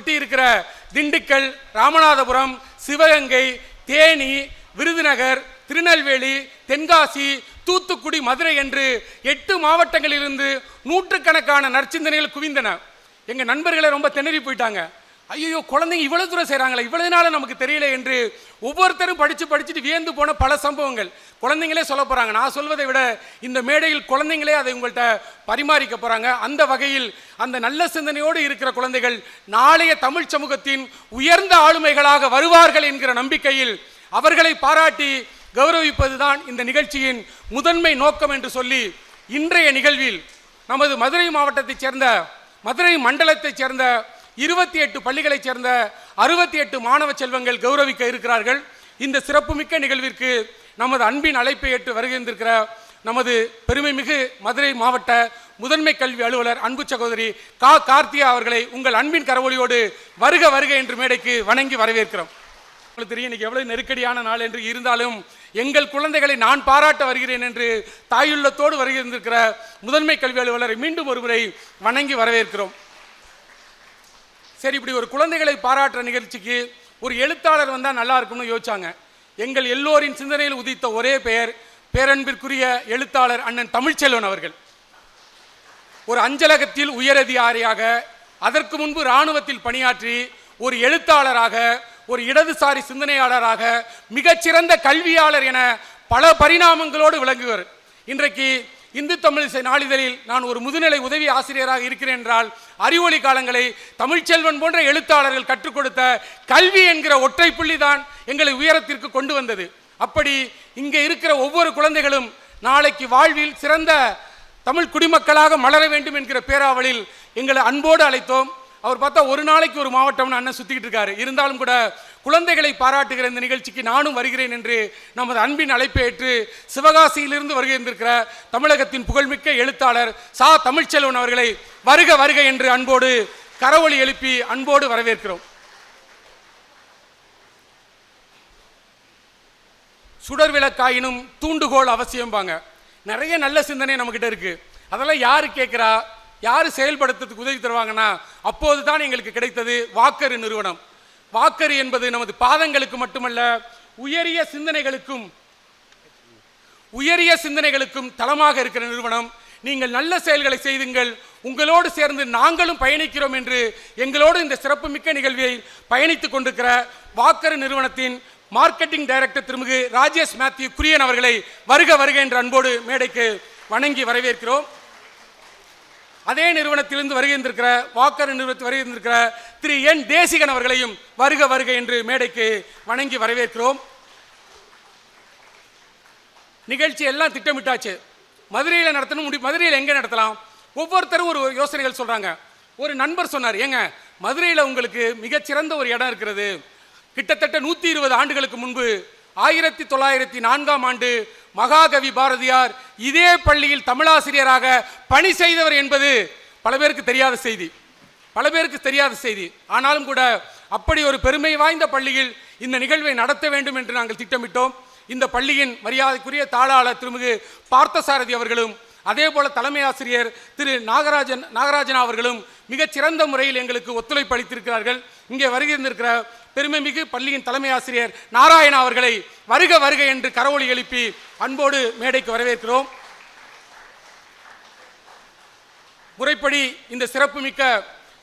ஒட்டி இருக்கிற திண்டுக்கல், ராமநாதபுரம், சிவகங்கை, தேனி, விருதுநகர், திருநெல்வேலி, தென்காசி, தூத்துக்குடி, மதுரை என்று 8 மாவட்டங்களிலிருந்து நூற்றுக்கணக்கான நற்சிந்தனைகள் குவிந்தன. எங்க நண்பர்களை ரொம்ப திணறி போயிட்டாங்க. ஐயோ, குழந்தைங்க இவ்வளவு தூரம் செய்கிறாங்களா, இவ்வளவு நாள் நமக்கு தெரியல என்று ஒவ்வொருத்தரும் படிச்சுட்டு வியந்து போன பல சம்பவங்கள் குழந்தைங்களே சொல்ல போறாங்க. நான் சொல்வதை விட இந்த மேடையில் குழந்தைங்களே அதை உங்கள்கிட்ட பரிமாறிக்க போறாங்க. அந்த வகையில் அந்த நல்ல சிந்தனையோடு இருக்கிற குழந்தைகள் நாளைய தமிழ் சமூகத்தின் உயர்ந்த ஆளுமைகளாக வருவார்கள் என்கிற நம்பிக்கையில் அவர்களை பாராட்டி கௌரவிப்பதுதான் இந்த நிகழ்ச்சியின் முதன்மை நோக்கம் என்று சொல்லி, இன்றைய நிகழ்வில் நமது மதுரை மாவட்டத்தைச் சேர்ந்த, மதுரை மண்டலத்தைச் சேர்ந்த 28 பள்ளிகளைச் சேர்ந்த 68 மாணவ செல்வங்கள் கௌரவிக்க இருக்கிறார்கள். இந்த சிறப்புமிக்க நிகழ்விற்கு நமது அன்பின் அழைப்பை ஏற்று வருகின்றிருக்கிற நமது பெருமைமிகு மதுரை மாவட்ட முதன்மை கல்வி அலுவலர் அன்பு சகோதரி கார்த்தியா அவர்களை உங்கள் அன்பின் கரவொலியோடு வருக வருக என்று மேடைக்கு வணங்கி வரவேற்கிறோம். உங்களுக்கு தெரியும் இன்னைக்கு எவ்வளவு நெருக்கடியான நாள் என்று இருந்தாலும் எங்கள் குழந்தைகளை நான் பாராட்ட வருகிறேன் என்று தாயுள்ளத்தோடு வருகின்றிருக்கிற முதன்மை கல்வி அலுவலரை மீண்டும் ஒருமுறை வணங்கி வரவேற்கிறோம். சரி, இப்படி ஒரு குழந்தைகளை பாராட்டுற நிகழ்ச்சிக்கு ஒரு எழுத்தாளர் வந்தால் நல்லா இருக்கும்னு யோசிச்சாங்க. எங்கள் எல்லோரின் சிந்தனையில் உதித்த ஒரே பெயர் பேரன்பிற்குரிய எழுத்தாளர் அண்ணன் தமிழ்ச்செல்வன் அவர்கள். ஒரு அஞ்சலகத்தில் உயரதிகாரியாக, அதற்கு முன்பு இராணுவத்தில் பணியாற்றி, ஒரு எழுத்தாளராக, ஒரு இடதுசாரி சிந்தனையாளராக, மிகச்சிறந்த கல்வியாளர் என பல பரிணாமங்களோடு விளங்குவர். இன்றைக்கு இந்து தமிழிசை நாளிதழில் நான் ஒரு முதுநிலை உதவி ஆசிரியராக இருக்கிறேன் என்றால் அறிவொளி காலங்களை தமிழ்ச்செல்வன் போன்ற எழுத்தாளர்கள் கற்றுக் கொடுத்த கல்வி என்கிற ஒற்றை புள்ளி தான் எங்களை உயரத்திற்கு கொண்டு வந்தது. அப்படி இங்கே இருக்கிற ஒவ்வொரு குழந்தைகளும் நாளைக்கு வாழ்வில் சிறந்த தமிழ் குடிமக்களாக மலர வேண்டும் என்கிற பேராவலில் எங்களை அன்போடு அழைத்தோம். அவர் பார்த்தா ஒரு நாளைக்கு ஒரு மாவட்டம்னு அண்ணன் சுத்திக்கிட்டு இருக்காரு. இருந்தாலும் கூட குழந்தைகளை பாராட்டுகிற இந்த நிகழ்ச்சிக்கு நானும் வருகிறேன் என்று நமது அன்பின் அழைப்பை ஏற்று சிவகாசியிலிருந்து வருகின்றிருக்கிற தமிழகத்தின் புகழ்மிக்க எழுத்தாளர் தமிழ்ச்செல்வன் அவர்களை வருக வருக என்று அன்போடு கரவொலி எழுப்பி அன்போடு வரவேற்கிறோம். சுடர் விளக்காயினும் தூண்டுகோல் அவசியம்பாங்க. நிறைய நல்ல சிந்தனை நம்மகிட்ட இருக்கு. அதெல்லாம் யாரு கேட்கிறா, யாரு செயல்படுத்துறதுக்கு உதவி தருவாங்கன்னா அப்போதுதான் எங்களுக்கு கிடைத்தது வாக்கர் நிறுவனம். வாக்கர் என்பது நமது பாதங்களுக்கு மட்டுமல்ல, உயரிய சிந்தனைகளுக்கும் தளமாக இருக்கிற நிறுவனம். நீங்கள் நல்ல செயல்களை செய்துங்கள், உங்களோடு சேர்ந்து நாங்களும் பயணிக்கிறோம் என்று எங்களோடு இந்த சிறப்புமிக்க நிகழ்வை பயணித்துக் கொண்டிருக்கிற வாக்கர் நிறுவனத்தின் மார்க்கெட்டிங் டைரக்டர் திருமிகு ராஜேஷ் மேத்யூ குரியன் அவர்களை வருக வருக என்ற அன்போடு மேடைக்கு வணங்கி வரவேற்கிறோம். அதே நிறுவனத்திலிருந்து வருகின்றிருக்கிற வாக்கர் நிறுவனத்தில் வருகின்றிருக்கிற திரு என் தேசிகன் அவர்களையும் வருக வருக என்று மேடைக்கு வணங்கி வரவேற்கிறோம். நிகழ்ச்சி எல்லாம் திட்டமிட்டாச்சு. மதுரையில் நடத்தணும், மதுரையில் எங்கே நடத்தலாம், ஒவ்வொருத்தரும் ஒரு யோசனைகள் சொல்றாங்க. ஒரு நண்பர் சொன்னார், ஏங்க மதுரையில் உங்களுக்கு மிகச்சிறந்த ஒரு இடம் இருக்கிறது. கிட்டத்தட்ட 120 ஆண்டுகளுக்கு முன்பு 1904ஆம் ஆண்டு மகாகவி பாரதியார் இதே பள்ளியில் தமிழாசிரியராக பணி செய்தவர் என்பது பல பேருக்கு தெரியாத செய்தி. ஆனாலும் கூட அப்படி ஒரு பெருமை வாய்ந்த பள்ளியில் இந்த நிகழ்வை நடத்த வேண்டும் என்று நாங்கள் திட்டமிட்டோம். இந்த பள்ளியின் மரியாதைக்குரிய தாளாளர் திருமிகு பார்த்தசாரதி அவர்களும், அதே போல தலைமை ஆசிரியர் திரு நாகராஜன் அவர்களும் மிகச்சிறந்த முறையில் எங்களுக்கு ஒத்துழைப்பு அளித்திருக்கிறார்கள். இங்கே வருகின்றிருக்கிற பெருமைமிகு பள்ளியின் தலைமை ஆசிரியர் நாராயணா அவர்களை வருக வருக என்று கரவொலி எழுப்பி அன்போடு மேடைக்கு வரவேற்கிறோம். முறைப்படி இந்த சிறப்புமிக்க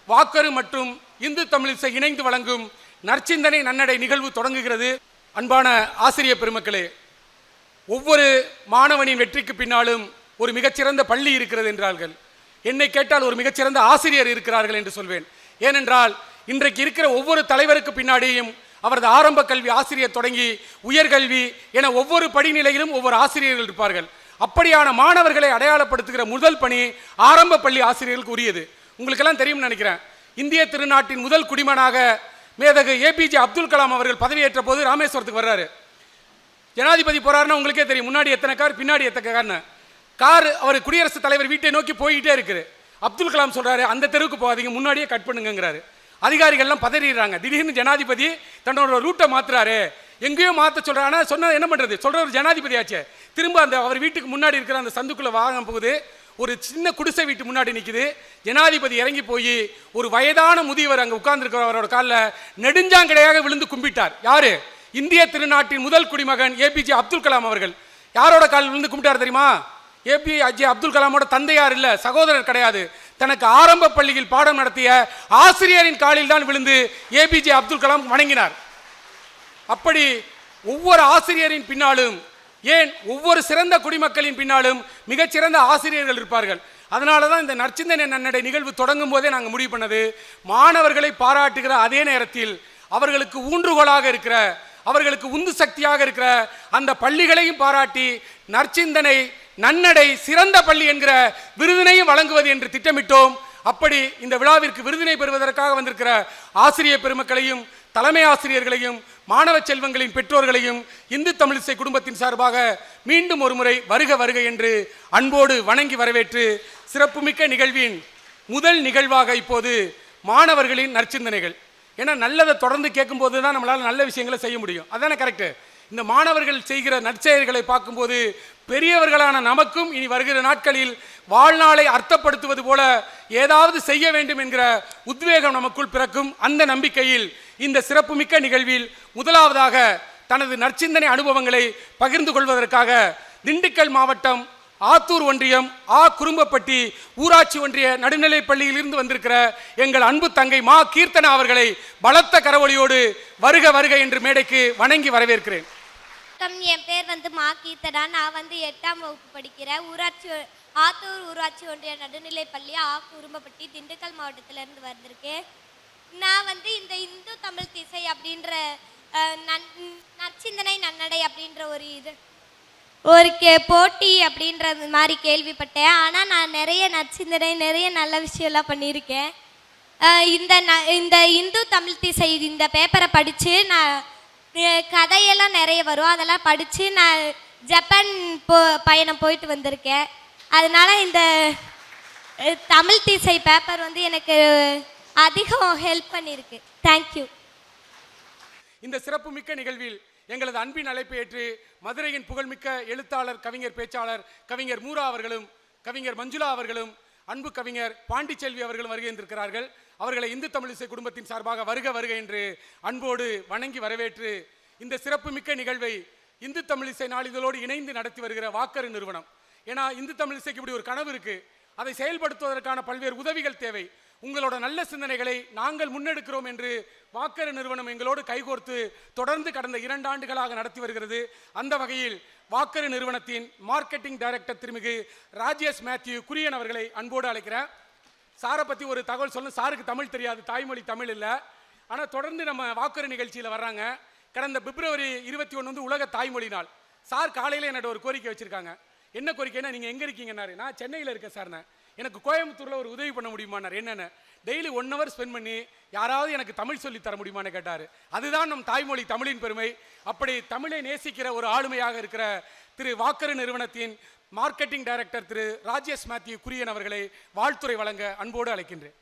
வாக்கரு மற்றும் இந்து தமிழிசை இணைந்து வழங்கும் நற்சிந்தனை நன்னடை நிகழ்வு தொடங்குகிறது. அன்பான ஆசிரியர் பெருமக்களே, ஒவ்வொரு மாணவனின் வெற்றிக்கு பின்னாலும் ஒரு மிகச்சிறந்த பள்ளி இருக்கிறது என்றார்கள். என்னை கேட்டால் ஒரு மிகச்சிறந்த ஆசிரியர் இருக்கிறார்கள் என்று சொல்வேன். ஏனென்றால் இன்றைக்கு இருக்கிற ஒவ்வொரு தலைவருக்கு பின்னாடியும் அவரது ஆரம்ப கல்வி ஆசிரியர் தொடங்கி உயர்கல்வி என ஒவ்வொரு படிநிலையிலும் ஒவ்வொரு ஆசிரியர்கள் இருப்பார்கள். அப்படியான மாணவர்களை அடையாளப்படுத்துகிற முதல் பணி ஆரம்ப பள்ளி ஆசிரியர்களுக்கு உரியது. உங்களுக்கெல்லாம் தெரியும் நினைக்கிறேன், இந்திய திருநாட்டின் முதல் குடிமகனாக மேதகு ஏபிஜே அப்துல் கலாம் அவர்கள் பதவியேற்ற போது ராமேஸ்வரத்துக்கு வர்றாரு. ஜனாதிபதி போறாருன்னா உங்களுக்கே தெரியும், முன்னாடி எத்தனை கார் பின்னாடி எத்தனை கார்னு. கார் அவர் குடியரசுத் தலைவர் வீட்டை நோக்கி போய்கிட்டே இருக்குது. அப்துல் கலாம் சொல்றாரு, அந்த தெருவுக்கு போகாதீங்க, முன்னாடியே கட் பண்ணுங்கிறாரு. அதிகாரிகள்லாம் பதறிடுறாங்க. திடீர்னு ஜனாதிபதி தன்னோட ரூட்டை மாத்துறாரு, எங்கேயோ மாற்ற சொல்றாங்க. சொன்னா என்ன பண்றது, சொல்ற ஒரு ஜனாதிபதி ஆச்சு. திரும்ப அந்த அவர் வீட்டுக்கு முன்னாடி இருக்கிற அந்த சந்துக்குள்ள வாகனம் போகுது. ஒரு சின்ன குடிசை வீட்டு முன்னாடி நிற்குது. ஜனாதிபதி இறங்கி போய் ஒரு வயதான முதியவர் அங்கே உட்கார்ந்துருக்கிறவரோட காலில் நெடுஞ்சாங்கடையாக விழுந்து கும்பிட்டார். யாரு? இந்திய திருநாட்டின் முதல் குடிமகன் ஏபிஜே அப்துல் கலாம் அவர்கள். யாரோட காலில் விழுந்து கும்பிட்டார் தெரியுமா? ஏபிஜே அப்துல் கலாமோட தந்தையார் இல்ல, சகோதரர் கிடையாது. தனக்கு ஆரம்ப பள்ளியில் பாடம் நடத்திய ஆசிரியரின் காலில் தான் விழுந்து ஏபிஜே அப்துல் கலாம் வணங்கினார். அப்படி ஒவ்வொரு ஆசிரியரின் பின்னாலும், ஏன் ஒவ்வொரு சிறந்த குடிமக்களின் பின்னாலும் மிகச்சிறந்த ஆசிரியர்கள் இருப்பார்கள். அதனால தான் இந்த நற்சிந்தனை நன்னடை நிகழ்வு தொடங்கும் போதே நாங்கள் முடிவு பண்ணது, மாணவர்களை பாராட்டுகிற அதே நேரத்தில் அவர்களுக்கு ஊன்றுகோலாக இருக்கிற, அவர்களுக்கு உந்து சக்தியாக இருக்கிற அந்த பள்ளிகளையும் பாராட்டி நற்சிந்தனை நன்னடை சிறந்த பள்ளி என்கிற விருதினையும் வழங்குவது என்று திட்டமிட்டோம். அப்படி இந்த விழாவிற்கு விருதினை பெறுவதற்காக வந்திருக்கிற ஆசிரியர் பெருமக்களையும் தலைமை ஆசிரியர்களையும் மாணவ செல்வங்களின் பெற்றோர்களையும் இந்து தமிழிசை குடும்பத்தின் சார்பாக மீண்டும் ஒரு முறை வருக வருக என்று அன்போடு வணங்கி வரவேற்று, சிறப்புமிக்க நிகழ்வின் முதல் நிகழ்வாக இப்போது மாணவர்களின் நற்சிந்தனைகள். ஏன்னா நல்லதை தொடர்ந்து கேட்கும்போது தான் நம்மளால் நல்ல விஷயங்களை செய்ய முடியும். அதானே கரெக்டு. இந்த மாணவர்கள் செய்கிற நற்செயல்களை பார்க்கும்போது பெரியவர்களான நமக்கும் இனி வருகிற நாட்களில் வாழ்நாளை அர்த்தப்படுத்துவது போல ஏதாவது செய்ய வேண்டும் என்கிற உத்வேகம் நமக்குள் பிறக்கும். அந்த நம்பிக்கையில் இந்த சிறப்புமிக்க நிகழ்வில் முதலாவதாக தனது நற்சிந்தனை அனுபவங்களை பகிர்ந்து கொள்வதற்காக திண்டுக்கல் மாவட்டம் ஆத்தூர் ஒன்றியம் குறும்பப்பட்டி ஊராட்சி ஒன்றிய நடுநிலைப் பள்ளியில் இருந்து வந்திருக்கிற எங்கள் அன்பு தங்கை மா கீர்த்தனா அவர்களை பலத்த கரவொலியோடு வருக வருக என்று மேடைக்கு வணங்கி வரவேற்கிறேன். என் பேர் மா கீர்த்தனா. நான் 8ஆம் வகுப்பு படிக்கிறேன். ஆத்தூர் ஊராட்சி ஒன்றிய நடுநிலைப் பள்ளி குறும்பப்பட்டி திண்டுக்கல் மாவட்டத்திலிருந்து வந்திருக்கேன். நான் இந்த இந்து தமிழ் திசை அப்படின்ற நற்சிந்தனை நன்னடை அப்படின்ற ஒரு போட்டி அப்படின்றது மாதிரி கேள்விப்பட்டேன். ஆனால் நான் நிறைய நற்சிந்தனை நிறைய நல்ல விஷயம்லாம் பண்ணியிருக்கேன். இந்த இந்து தமிழ் திசை இந்த பேப்பரை படித்து நான் கதையெல்லாம் நிறைய வரும், அதெல்லாம் படித்து நான் ஜப்பான் பயணம் போயிட்டு வந்திருக்கேன். அதனால் இந்த தமிழ் திசை பேப்பர் எனக்கு அதிகம் ஹெல்ப் பண்ணியிருக்கு. தேங்க்யூ. இந்த சிறப்புமிக்க நிகழ்வில் எங்களது அன்பின் அழைப்பை ஏற்று மதுரையின் புகழ்மிக்க எழுத்தாளர், கவிஞர், பேச்சாளர் கவிஞர் மூரா அவர்களும் கவிஞர் மஞ்சுளா அவர்களும் அன்பு கவிஞர் பாண்டிச்செல்வி அவர்களும் வருகின்றிருக்கிறார்கள். அவர்களை இந்து தமிழிசை குடும்பத்தின் சார்பாக வருக வருக என்று அன்போடு வணங்கி வரவேற்று, இந்த சிறப்புமிக்க நிகழ்வை இந்து தமிழிசை நாளிதழோடு இணைந்து நடத்தி வருகிற வாக்கர் நிறுவனம். ஏன்னா இந்து தமிழிசைக்கு இப்படி ஒரு கனவு இருக்கு, அதை செயல்படுத்துவதற்கான பல்வேறு உதவிகள் தேவை. உங்களோட நல்ல சிந்தனைகளை நாங்கள் முன்னெடுக்கிறோம் என்று வாக்கர் நிறுவனம் எங்களோடு கைகோர்த்து தொடர்ந்து கடந்த 2 ஆண்டுகளாக நடத்தி வருகிறது. அந்த வகையில் வாக்கர் நிறுவனத்தின் மார்க்கெட்டிங் டைரக்டர் திருமிகு ராஜேஷ் மேத்யூ குரியன் அவர்களை அன்போடு அழைக்கிறேன். சாரை பற்றி ஒரு தகவல் சொல்லணும். சாருக்கு தமிழ் தெரியாது, தாய்மொழி தமிழ் இல்லை. ஆனால் தொடர்ந்து நம்ம வாக்கர் நிகழ்ச்சியில் வர்றாங்க. கடந்த பிப்ரவரி 21 உலக தாய்மொழி நாள். சார் காலையில் என்னோட ஒரு கோரிக்கை வச்சுருக்காங்க. என்ன கோரிக்கைன்னா, நீங்கள் எங்கே இருக்கீங்கன்னாரு. நான் சென்னையில் இருக்கேன் சார்ண்ணே, எனக்கு கோயம்புத்தூரில் ஒரு உதவி பண்ண முடியுமான்னார். என்னென்ன டெய்லி 1 hour ஸ்பெண்ட் பண்ணி யாராவது எனக்கு தமிழ் சொல்லி தர முடியுமான்னு கேட்டார். அதுதான் நம் தாய்மொழி தமிழின் பெருமை. அப்படி தமிழை நேசிக்கிற ஒரு ஆளுமையாக இருக்கிற திரு வாக்கர் நிறுவனத்தின் மார்க்கெட்டிங் டைரக்டர் திரு ராஜேஷ் மேத்யூ குரியன் அவர்களை வாழ்த்துரை வழங்க அன்போடு அழைக்கின்றேன்.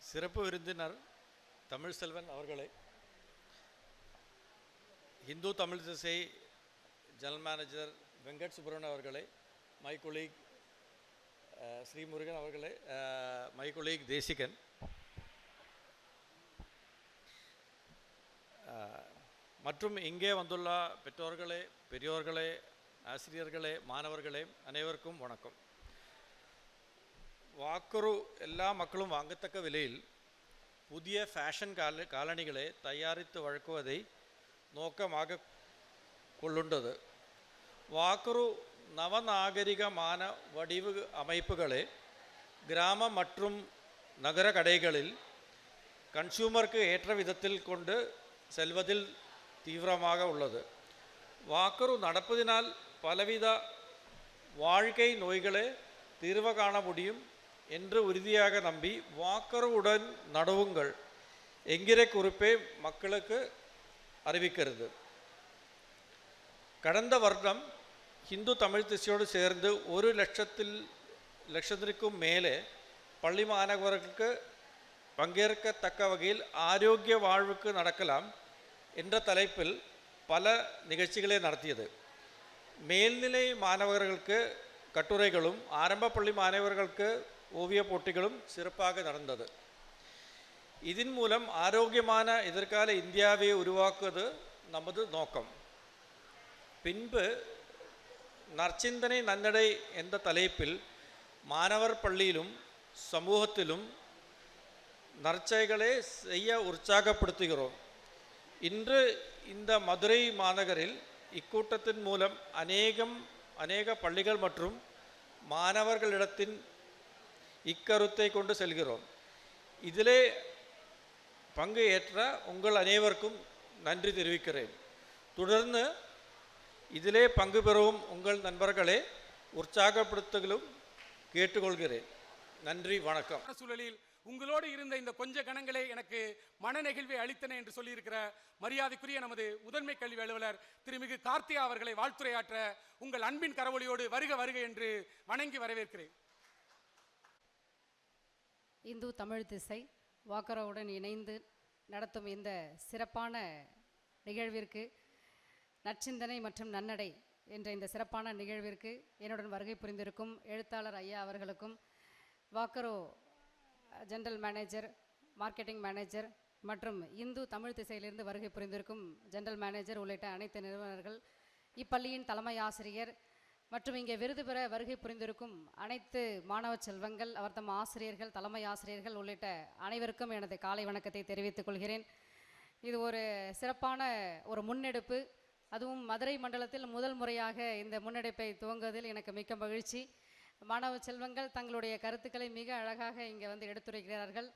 சிறப்பு விருந்தினர் தமிழ் செல்வன் அவர்களே, இந்து தமிழ் திசை ஜெனரல் மேனேஜர் வெங்கட் சுப்ரமணியன் அவர்களே, மை கொலீக் ஸ்ரீமுருகன் அவர்களே, மை கொலீக் தேசிகன், மற்றும் இங்கே வந்துள்ள பெற்றோர்களே, பெரியோர்களே, ஆசிரியர்களே, மாணவர்களே, அனைவருக்கும் வணக்கம். வாக்கரு எல்லா மக்களும் வாங்கத்தக்க விலையில் புதிய ஃபேஷன் காலணிகளை தயாரித்து வழங்குவதை நோக்கமாக கொள்ளுண்டது. வாக்கரு நவநாகரிகமான வடிவு அமைப்புகளை கிராம மற்றும் நகர கடைகளில் கன்சூமருக்கு ஏற்ற விதத்தில் கொண்டு செல்வதில் தீவிரமாக உள்ளது. வாக்கரு நடப்பதினால் பலவித வாழ்க்கை நோய்களை தீர்வு காண முடியும் என்று உறுதியாக நம்பி வாக்கருவுடன் நடுவுங்கள் என்கிற குறிப்பை மக்களுக்கு அறிவிக்கிறது. கடந்த வருடம் இந்து தமிழ் திசையோடு சேர்ந்து 1 லட்சத்திற்கும் மேலே பள்ளி மாணவர்களுக்கு பங்கேற்கத்தக்க வகையில் ஆரோக்கிய வாழ்வுக்கு நடக்கலாம் என்ற தலைப்பில் பல நிகழ்ச்சிகளை நடத்தியது. மேல்நிலை மாணவர்களுக்கு கட்டுரைகளும் ஆரம்ப பள்ளி மாணவர்களுக்கு ஓவிய போட்டிகளும் சிறப்பாக நடந்தது. இதன் மூலம் ஆரோக்கியமான எதிர்கால இந்தியாவை உருவாக்குவது நமது நோக்கம். பின்பு நற்சிந்தனை நன்னடை என்ற தலைப்பில் மாணவர் பள்ளியிலும் சமூகத்திலும் நற்செயல்களை செய்ய உற்சாகப்படுத்துகிறோம். இன்று இந்த மதுரை மாநகரில் இக்கூட்டத்தின் மூலம் அநேக பள்ளிகள் மற்றும் மாணவர்களிடத்தின் இக்கருத்தை கொண்டு செல்கிறோம். இதிலே பங்கு ஏற்ற உங்கள் அனைவருக்கும் நன்றி தெரிவிக்கிறேன். தொடர்ந்து இதிலே பங்கு பெறவும் உங்கள் நண்பர்களை உற்சாகப்படுத்துகளும் கேட்டுக்கொள்கிறேன். நன்றி, வணக்கம். சூழலில் உங்களோடு இருந்த இந்த கொஞ்ச கணங்களே எனக்கு மனநெகிழ்வை அளித்தன என்று சொல்லியிருக்கிற மரியாதைக்குரிய நமது முதன்மை கல்வி அலுவலர் திருமிகு கார்த்திகா அவர்களை வாழ்த்துரையாற்ற உங்கள் அன்பின் கரவொலியோடு வருக வருக என்று வணங்கி வரவேற்கிறேன். இந்து தமிழ் திசை வாக்கரோவுடன் இணைந்து நடத்தும் இந்த சிறப்பான நிகழ்விற்கு, நற்சிந்தனை மற்றும் நன்னடை என்ற இந்த சிறப்பான நிகழ்விற்கு என்னுடன் வருகை புரிந்திருக்கும் எழுத்தாளர் ஐயா அவர்களுக்கும், வாக்கரோ ஜெனரல் மேனேஜர், மார்க்கெட்டிங் மேனேஜர் மற்றும் இந்து தமிழ் திசையிலிருந்து வருகை புரிந்திருக்கும் ஜெனரல் மேனேஜர் உள்ளிட்ட அனைத்து நிறுவனர்கள், இப்பள்ளியின் தலைமை ஆசிரியர் மற்றும் இங்கே விருது பெற வருகை புரிந்திருக்கும் அனைத்து மாணவ செல்வங்கள், அவர்தம் ஆசிரியர்கள், தலைமை ஆசிரியர்கள் உள்ளிட்ட அனைவருக்கும் எனது காலை வணக்கத்தை தெரிவித்துக் கொள்கிறேன். இது ஒரு சிறப்பான ஒரு முன்னெடுப்பு. அதுவும் மதுரை மண்டலத்தில் முதல் முறையாக இந்த முன்னெடுப்பை துவங்குவதில் எனக்கு மிக்க மகிழ்ச்சி. மாணவ செல்வங்கள் தங்களுடைய கருத்துக்களை மிக அழகாக இங்கே வந்து எடுத்துரைக்கிறார்கள்.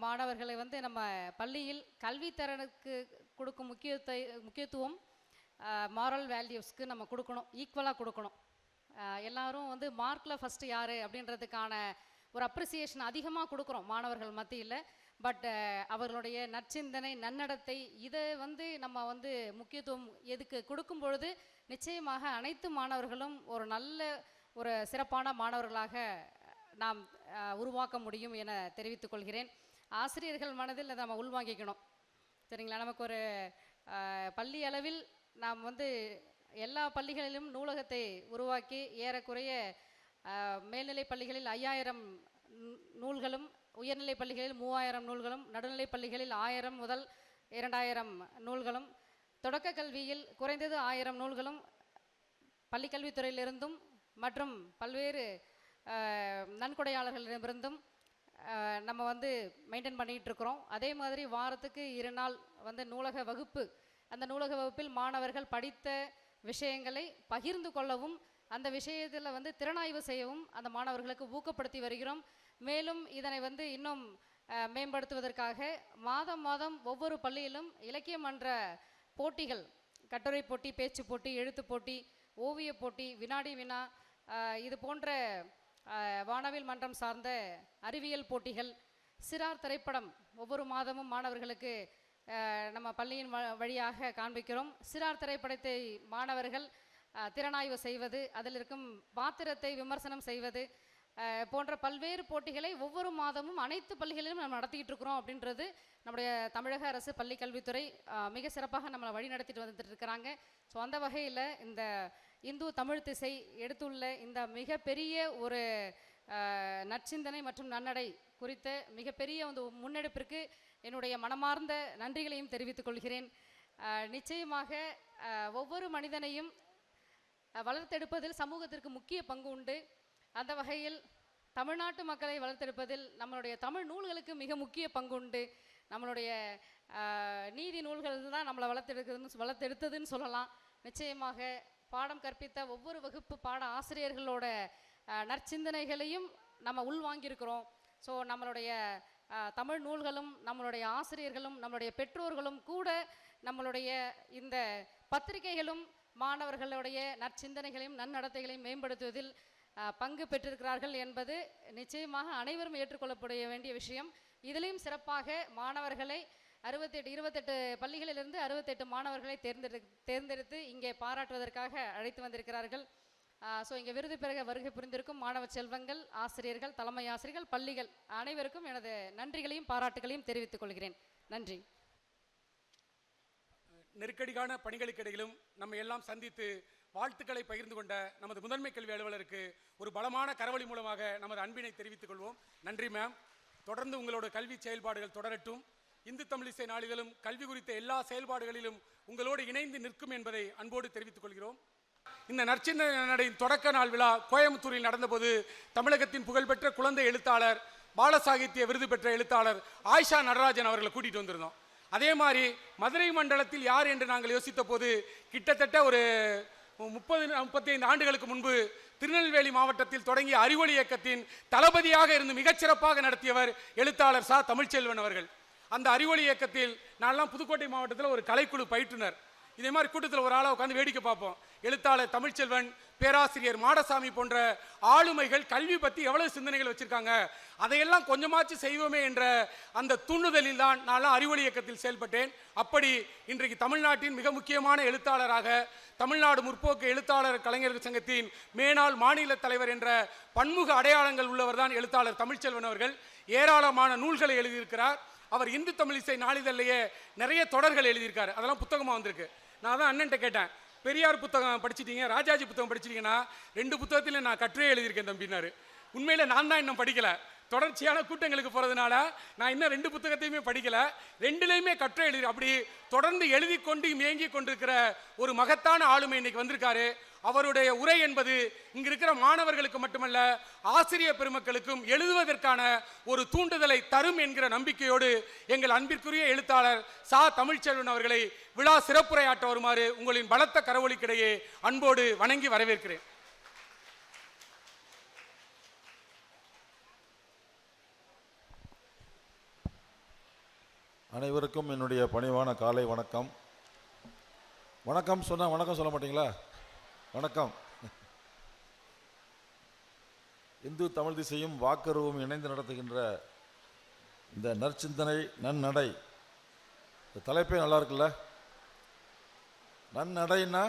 மாணவர்களை வந்து நம்ம பள்ளியில் கல்வித்தரனுக்கு கொடுக்கும் முக்கியத்துவம் மாரல் வேல்யூஸ்க்கு நம்ம கொடுக்கணும், ஈக்குவலாக கொடுக்கணும். எல்லாரும் வந்து மார்க்கில் ஃபஸ்ட்டு யார் அப்படின்றதுக்கான ஒரு அப்ரிசியேஷன் அதிகமாக கொடுக்குறோம் மாணவர்கள் மத்தியில். பட் அவர்களுடைய நற்சிந்தனை, நன்னடத்தை, இதை வந்து நம்ம வந்து முக்கியத்துவம் எதுக்கு கொடுக்கும் பொழுது நிச்சயமாக அனைத்து மாணவர்களும் ஒரு நல்ல ஒரு சிறப்பான மாணவர்களாக நாம் உருவாக்க முடியும் என தெரிவித்துக் கொள்கிறேன். ஆசிரியர்கள் மனதில் அதை நம்ம உள்வாங்கிக்கணும், சரிங்களா? நமக்கு ஒரு பள்ளி அளவில் நாம் வந்து எல்லா பள்ளிகளிலும் நூலகத்தை உருவாக்கி ஏறக்குறைய மேல்நிலை பள்ளிகளில் 5000 நூல்களும், உயர்நிலை பள்ளிகளில் 3000 நூல்களும், நடுநிலை பள்ளிகளில் 1000 முதல் 2000 நூல்களும், தொடக்க கல்வியில் குறைந்தது 1000 நூல்களும் பள்ளிக்கல்வித்துறையிலிருந்தும் மற்றும் பல்வேறு நன்கொடையாளர்களிடமிருந்தும் நம்ம வந்து மெயின்டைன் பண்ணிகிட்டு இருக்கிறோம். அதே மாதிரி வாரத்துக்கு 2 நாள் வந்து நூலக வகுப்பு. அந்த நூலக வகுப்பில் மாணவர்கள் படித்த விஷயங்களை பகிர்ந்து கொள்ளவும், அந்த விஷயத்தில் வந்து திறனாய்வு செய்யவும் அந்த மாணவர்களுக்கு ஊக்கப்படுத்தி வருகிறோம். மேலும் இதனை வந்து இன்னும் மேம்படுத்துவதற்காக மாதம் மாதம் ஒவ்வொரு பள்ளியிலும் இலக்கிய மன்ற போட்டிகள், கட்டுரை போட்டி, பேச்சு போட்டி, எழுத்து போட்டி, ஓவிய போட்டி, வினாடி வினா, இது போன்ற வானவில் மன்றம் சார்ந்த அறிவியல் போட்டிகள், சிறார் திரைப்படம் ஒவ்வொரு மாதமும் மாணவர்களுக்கு நம்ம பள்ளியின் வழியாக காண்பிக்கிறோம். சிறார் திரைப்படத்தை மாணவர்கள் திறனாய்வு செய்வது, அதில் இருக்கும் பாத்திரத்தை விமர்சனம் செய்வது போன்ற பல்வேறு போட்டிகளை ஒவ்வொரு மாதமும் அனைத்து பள்ளிகளிலும் நம்ம நடத்திக்கிட்டு இருக்கிறோம். அப்படின்றது நம்முடைய தமிழக அரசு பள்ளி கல்வித்துறை மிக சிறப்பாக நம்மளை வழி நடத்திட்டு வந்துட்டு இருக்கிறாங்க. ஸோ அந்த வகையில் இந்த இந்து தமிழ் திசை எடுத்துள்ள இந்த மிகப்பெரிய ஒரு நற்சிந்தனை மற்றும் நன்னடை குறித்த மிகப்பெரிய அந்த முன்னெடுப்பிற்கு என்னுடைய மனமார்ந்த நன்றிகளையும் தெரிவித்துக் கொள்கிறேன். நிச்சயமாக ஒவ்வொரு மனிதனையும் வளர்த்தெடுப்பதில் சமூகத்திற்கு முக்கிய பங்கு உண்டு. அந்த வகையில் தமிழ்நாட்டு மக்களை வளர்த்தெடுப்பதில் நம்மளுடைய தமிழ் நூல்களுக்கு மிக முக்கிய பங்கு உண்டு. நம்மளுடைய நீதி நூல்கள் தான் நம்மளை வளர்த்தெடுத்ததுன்னு சொல்லலாம். நிச்சயமாக பாடம் கற்பித்த ஒவ்வொரு வகுப்பு பாட ஆசிரியர்களோட நற்சிந்தனைகளையும் நம்ம உள்வாங்கியிருக்கிறோம். ஸோ நம்மளுடைய தமிழ் நூல்களும், நம்மளுடைய ஆசிரியர்களும், நம்மளுடைய பெற்றோர்களும் கூட நம்மளுடைய இந்த பத்திரிகைகளும் மாணவர்களுடைய நற்சிந்தனைகளையும் நன்னடத்தைகளையும் மேம்படுத்துவதில் பங்கு பெற்றிருக்கிறார்கள் என்பது நிச்சயமாக அனைவரும் ஏற்றுக்கொள்ளப்பட வேண்டிய விஷயம். இதிலையும் சிறப்பாக மாணவர்களை 28 பள்ளிகளிலிருந்து 68 மாணவர்களை தேர்ந்தெடுத்து இங்கே பாராட்டுவதற்காக அழைத்து வந்திருக்கிறார்கள். ஸோ இங்கே விருது பெற வருகை புரிந்திருக்கும் மாணவ செல்வங்கள், ஆசிரியர்கள், தலைமை ஆசிரியர்கள், பள்ளிகள் அனைவருக்கும் எனது நன்றிகளையும் பாராட்டுகளையும் தெரிவித்துக் கொள்கிறேன். நன்றி. நெருக்கடியான பணிகளுக்கு இடையிலும் நம்ம எல்லாம் சந்தித்து வாழ்த்துக்களை பகிர்ந்து கொண்ட நமது முதன்மை கல்வி அலுவலருக்கு ஒரு பலமான கரவொலி மூலமாக நமது அன்பினை தெரிவித்துக் கொள்வோம். நன்றி மேம். தொடர்ந்து உங்களோட கல்வி செயல்பாடுகள் தொடரட்டும். இந்து தமிழிசை நாளிதழும் கல்வி குறித்த எல்லா செயல்பாடுகளிலும் உங்களோடு இணைந்து நிற்கும் என்பதை அன்போடு தெரிவித்துக் கொள்கிறோம். இந்த நற்சிந்தனையின் தொடக்க நாள் விழா கோயம்புத்தூரில் நடந்தபோது தமிழகத்தின் புகழ்பெற்ற குழந்தை எழுத்தாளர், பாலசாகித்ய விருது பெற்ற எழுத்தாளர் ஆயிஷா நடராஜன் அவர்களை கூட்டிகிட்டு வந்திருந்தோம். அதே மாதிரி மதுரை மண்டலத்தில் யார் என்று நாங்கள் யோசித்த போது கிட்டத்தட்ட ஒரு 35 ஆண்டுகளுக்கு முன்பு திருநெல்வேலி மாவட்டத்தில் தொடங்கிய அறிவொளி இயக்கத்தின் தளபதியாக இருந்து மிகச்சிறப்பாக நடத்தியவர் எழுத்தாளர் சா தமிழ்ச்செல்வன் அவர்கள். அந்த அறிவொளி இயக்கத்தில் நான்லாம் புதுக்கோட்டை மாவட்டத்தில் ஒரு கலைக்குழு பயிற்றுனர். இதே மாதிரி கூட்டத்தில் ஒரு ஆளாக உட்காந்து வேடிக்கை பார்ப்போம். எழுத்தாளர் தமிழ்ச்செல்வன், பேராசிரியர் மாடசாமி போன்ற ஆளுமைகள் கல்வி பற்றி எவ்வளவு சிந்தனைகள் வச்சிருக்காங்க, அதையெல்லாம் கொஞ்சமாச்சு செய்வோமே என்ற அந்த தூண்டுதலில் தான் நான்லாம் அறிவொளி இயக்கத்தில் செயல்பட்டேன். அப்படி இன்றைக்கு தமிழ்நாட்டின் மிக முக்கியமான எழுத்தாளராக தமிழ்நாடு முற்போக்கு எழுத்தாளர் கலைஞர்கள் சங்கத்தின் மேனாள் மாநில தலைவர் என்ற பன்முக அடையாளங்கள் உள்ளவர் தான் எழுத்தாளர் தமிழ்ச்செல்வன் அவர்கள். ஏராளமான நூல்களை எழுதியிருக்கிறார். அவர் இந்து தமிழிசை நாளிதழிலேயே நிறைய தொடர்கள் எழுதியிருக்காரு. அதெல்லாம் புத்தகமாக வந்திருக்கு. நான் தான் அண்ணன்ட்ட கேட்டேன், பெரியார் புத்தகம் படிச்சிட்டீங்க, ராஜாஜி புத்தகம் படிச்சிட்டீங்கன்னா 2 புத்தகத்தில் நான் கட்டுரை எழுதியிருக்கேன் தம்பினாரு. உண்மையில் நான் தான் இன்னும் படிக்கலை. தொடர்ச்சியான கூட்டங்களுக்கு போகிறதுனால நான் இன்னும் 2 புத்தகத்தையுமே படிக்கலை. 2லையுமே கட்டுரை எழுதி அப்படி தொடர்ந்து எழுதி கொண்டு இயங்கி கொண்டிருக்கிற ஒரு மகத்தான ஆளுமை இன்னைக்கு வந்திருக்காரு. அவருடைய உரை என்பது இங்க இருக்கிற மாணவர்களுக்கு மட்டுமல்ல, ஆசிரியர் பெருமக்களுக்கும் எழுதுவதற்கான ஒரு தூண்டுதலை தரும் என்கிற நம்பிக்கையோடு எங்கள் அன்பிற்குரிய எழுத்தாளர் சா தமிழ்ச்செல்வன் அவர்களை விழா சிறப்புரையாற்ற வருமாறு உங்களின் பலத்த கரவொலிக்கிடையே அன்போடு வணங்கி வரவேற்கிறேன். அனைவருக்கும் என்னுடைய பணிவான காலை வணக்கம். வணக்கம் சொன்னால் வணக்கம் சொல்ல மாட்டீங்களா? வணக்கம். இந்து தமிழ் திசையும் வாக்கருவும் இணைந்து நடத்துகின்ற இந்த நற்சிந்தனை நன்னடை, இந்த தலைப்பே நல்லா இருக்குல்ல? நன்னடைன்னா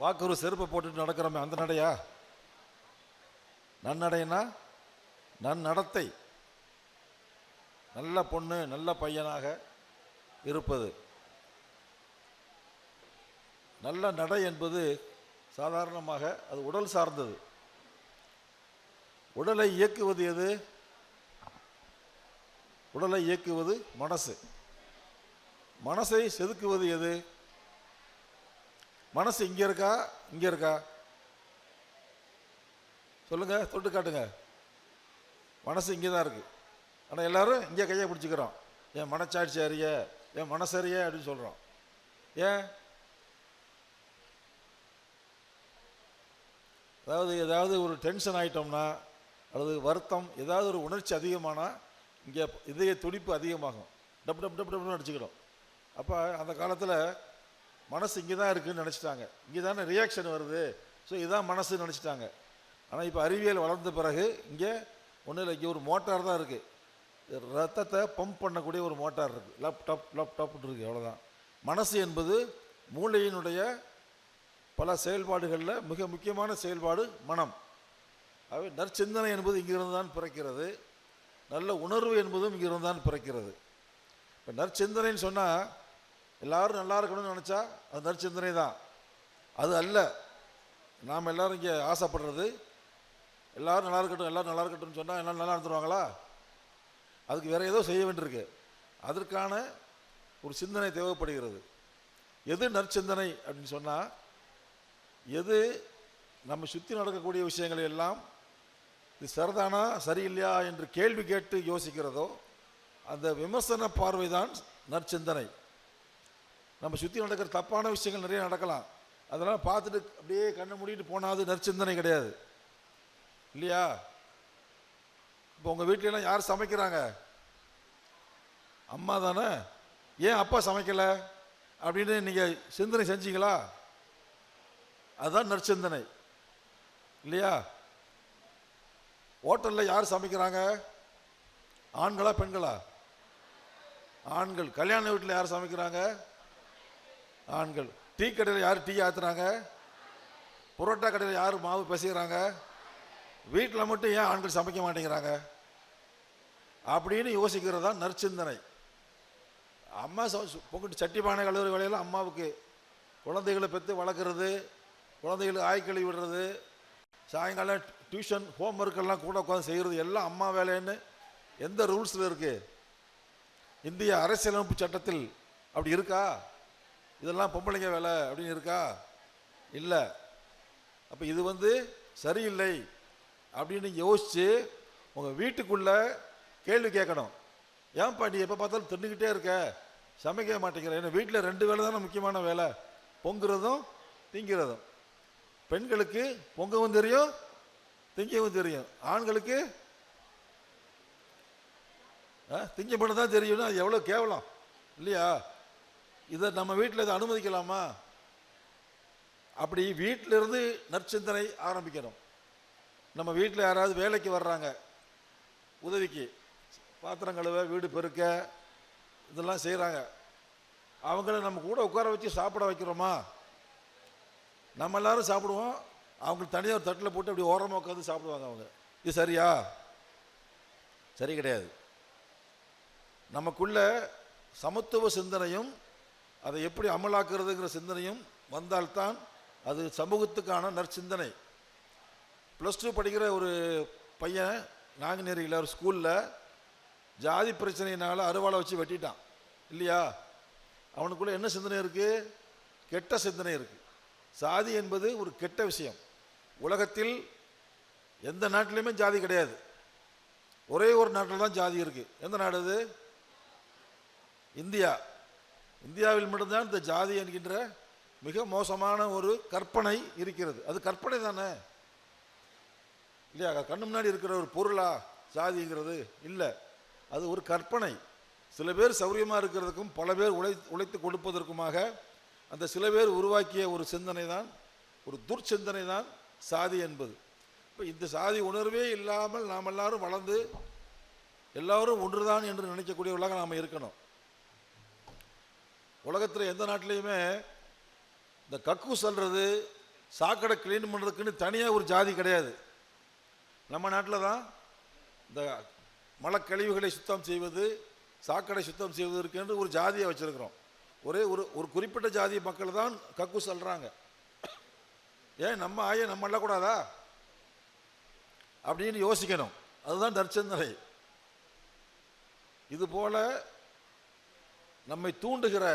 வாக்கரு செருப்பை போட்டுட்டு நடக்கிறோமே அந்த நடையா? நன்னடைன்னா நன்னடத்தை, நல்ல பொண்ணு நல்ல பையனாக இருப்பது. நல்ல நடை என்பது சாதாரணமாக அது உடல் சார்ந்தது. உடலை இயக்குவது எது? உடலை இயக்குவது மனசு. மனசை செதுக்குவது எது? மனசு இங்கே இருக்கா இங்கே இருக்கா? சொல்லுங்க, தொட்டு காட்டுங்க. மனசு இங்கே தான் இருக்கு. ஆனால் எல்லாரும் இங்கே கையை பிடிச்சிக்கிறோம். என் மனச்சாட்சி அறிய, என் மனசறிய அப்படின்னு சொல்கிறோம். ஏன்? ஏதாவது ஒரு டென்ஷன் ஆகிட்டோம்னா அல்லது வருத்தம், ஏதாவது ஒரு உணர்ச்சி அதிகமானால் இங்கே இதய துடிப்பு அதிகமாகும். டப் டப் டப் டப்னு அடிச்சுக்கிடும். அப்போ அந்த காலத்தில் மனசு இங்கே தான் இருக்குதுன்னு நினச்சிட்டாங்க. இங்கே தானே ரியாக்ஷன் வருது, ஸோ இதுதான் மனசுன்னு நினச்சிட்டாங்க. ஆனால் இப்போ அறிவியல் வளர்ந்த பிறகு இங்கே ஒன்றும் இல்லை, இங்கே ஒரு மோட்டார் தான் இருக்குது. ரத்தத்தை பம்ப் பண்ணக்கூடிய ஒரு மோட்டார் இருக்குது. லேப்டாப்னு இருக்குது, அவ்வளோதான். மனசு என்பது மூளையினுடைய பல செயல்பாடுகளில் மிக முக்கியமான செயல்பாடு மனம். ஆகவே நற்சிந்தனை என்பது இங்கிருந்து தான் பிறக்கிறது. நல்ல உணர்வு என்பதும் இங்கிருந்து தான் பிறக்கிறது. இப்போ நற்சிந்தனைன்னு சொன்னால் எல்லோரும் நல்லா இருக்கணும்னு நினச்சா அது நற்சிந்தனை தான். அது அல்ல. நாம் எல்லோரும் இங்கே ஆசைப்படுறது எல்லோரும் நல்லா இருக்கட்டும், எல்லோரும் நல்லா இருக்கட்டும்னு சொன்னால் எல்லாம் நல்லா இருந்துருவாங்களா? அதுக்கு வேறு ஏதோ செய்ய வேண்டியிருக்கு. அதற்கான ஒரு சிந்தனை தேவைப்படுகிறது. எது நற்சிந்தனை அப்படின்னு சொன்னால், எது நம்ம சுற்றி நடக்கக்கூடிய விஷயங்களை எல்லாம் இது சரிதானா சரியில்லையா என்று கேள்வி கேட்டு யோசிக்கிறதோ அந்த விமர்சன பார்வை தான் நற்சிந்தனை. நம்ம சுற்றி நடக்கிற தப்பான விஷயங்கள் நிறைய நடக்கலாம், அதெல்லாம் பார்த்துட்டு அப்படியே கண்ணை மூடிட்டு போனால் அது நற்சிந்தனை கிடையாது, இல்லையா? இப்போ உங்கள் வீட்டிலலாம் யார் சமைக்கிறாங்க? அம்மா தானே. ஏன் அப்பா சமைக்கலை அப்படின்னு நீங்கள் சிந்தனை செஞ்சீங்களா? அதுதான் நற்சிந்தனை, இல்லையா? ஹோட்டலில் யார் சமைக்கிறாங்க? ஆண்களா பெண்களா? ஆண்கள். கல்யாண வீட்டில் யார் சமைக்கிறாங்க? ஆண்கள். டீ கடையில் யார் டீ ஆற்றுறாங்க? புரோட்டா கடையில் யார் மாவு பிசைகிறாங்க? வீட்டில் மட்டும் ஏன் ஆண்கள் சமைக்க மாட்டேங்கிறாங்க அப்படின்னு யோசிக்கிறது தான் நற்சிந்தனை. அம்மா பொங்கிட்டு சட்டி பானை கழுவுற வேலையெல்லாம் அம்மாவுக்கு. குழந்தைகளை பெற்று வளர்க்குறது, குழந்தைகளுக்கு ஆய் கழுவி விடுறது, சாயங்காலம் டியூஷன் ஹோம்ஒர்க்கெல்லாம் கூட உட்காந்து செய்கிறது எல்லாம் அம்மா வேலைன்னு எந்த ரூல்ஸில் இருக்குது? இந்திய அரசியலமைப்பு சட்டத்தில் அப்படி இருக்கா? இதெல்லாம் பொம்பளைங்க வேலை அப்படின்னு இருக்கா? இல்லை. அப்போ இது சரியில்லை அப்படின்னு யோசித்து உங்கள் வீட்டுக்குள்ளே கேள்வி கேட்கணும். ஏன்பா நீ எப்போ பார்த்தாலும் தின்னுக்கிட்டே இருக்க, சமைக்க மாட்டேங்கிற? ஏன்னா வீட்டில் 2 வேலை தானே முக்கியமான வேலை, பொங்குறதும் திங்கிறதும். பெண்களுக்கு பொங்கவும் தெரியும், திங்கவும் தெரியும். ஆண்களுக்கு திங்க மட்டும் தான் தெரியும்னா அது எவ்வளோ கேவலம் இல்லையா? இதை நம்ம வீட்டில் இதை அனுமதிக்கலாமா? அப்படி வீட்டிலிருந்து நற்சிந்தனை ஆரம்பிக்கணும். நம்ம வீட்டில் யாராவது வேலைக்கு வர்றாங்க, உதவிக்கு, பாத்திரம் கழுவ, வீடு பெருக்க, இதெல்லாம் செய்கிறாங்க. அவங்கள நம்ம கூட உட்கார வச்சு சாப்பிட வைக்கிறோமா? நம்ம எல்லாரும் சாப்பிடுவோம், அவங்களுக்கு தனியாக ஒரு தட்டில் போட்டு அப்படி ஓரமாக உட்காந்து சாப்பிடுவாங்க அவங்க. இது சரியா? சரி கிடையாது. நமக்குள்ள சமத்துவ சிந்தனையும் அதை எப்படி அமலாக்குறதுங்கிற சிந்தனையும் வந்தால்தான் அது சமூகத்துக்கான நற்சிந்தனை. +2 படிக்கிற ஒரு பையன் நாங்குநேரியில் ஒரு ஸ்கூலில் ஜாதி பிரச்சனையினால் அருவாளை வச்சு வெட்டிட்டான் இல்லையா? அவனுக்குள்ளே என்ன சிந்தனை இருக்குது? கெட்ட சிந்தனை இருக்குது. சாதி என்பது ஒரு கெட்ட விஷயம். உலகத்தில் எந்த நாட்டிலையுமே ஜாதி கிடையாது. ஒரே ஒரு நாட்டில் தான் ஜாதி இருக்குது. எந்த நாடு அது? இந்தியா. இந்தியாவில் மட்டும்தான் இந்த ஜாதி என்கின்ற மிக மோசமான ஒரு கற்பனை இருக்கிறது. அது கற்பனை தானே இல்லையா? கண்ணு முன்னாடி இருக்கிற ஒரு பொருளா ஜாதிங்கிறது? இல்லை, அது ஒரு கற்பனை. சில பேர் சௌரியமாக இருக்கிறதுக்கும் பல பேர் உழைத்து கொடுப்பதற்குமாக அந்த சில பேர் உருவாக்கிய ஒரு சிந்தனை தான், ஒரு துர்ச்சிந்தனை தான் சாதி என்பது. இப்போ இந்த சாதி உணர்வே இல்லாமல் நாம் எல்லாரும் வளர்ந்து எல்லாரும் ஒன்றுதான் என்று நினைக்கக்கூடியவர்களாக நாம் இருக்கணும். உலகத்தில் எந்த நாட்டிலையுமே இந்த கக்கு சொல்கிறது, சாக்கடை கிளீன் பண்ணுறதுக்குன்னு தனியாக ஒரு ஜாதி கிடையாது. நம்ம நாட்டில் தான் இந்த மலக்கழிவுகளை சுத்தம் செய்வது, சாக்கடை சுத்தம் செய்வதற்கென்று ஒரு ஜாதியை வச்சுருக்கிறோம். ஒரே ஒரு குறிப்பிட்ட ஜாதி மக்கள் தான் கக்கு சொல்கிறாங்க. ஏன் நம்ம ஆய நம்ம அல்லக்கூடாதா அப்படின்னு யோசிக்கணும். அதுதான் நற்சிந்தனை. இதுபோல நம்மை தூண்டுகிற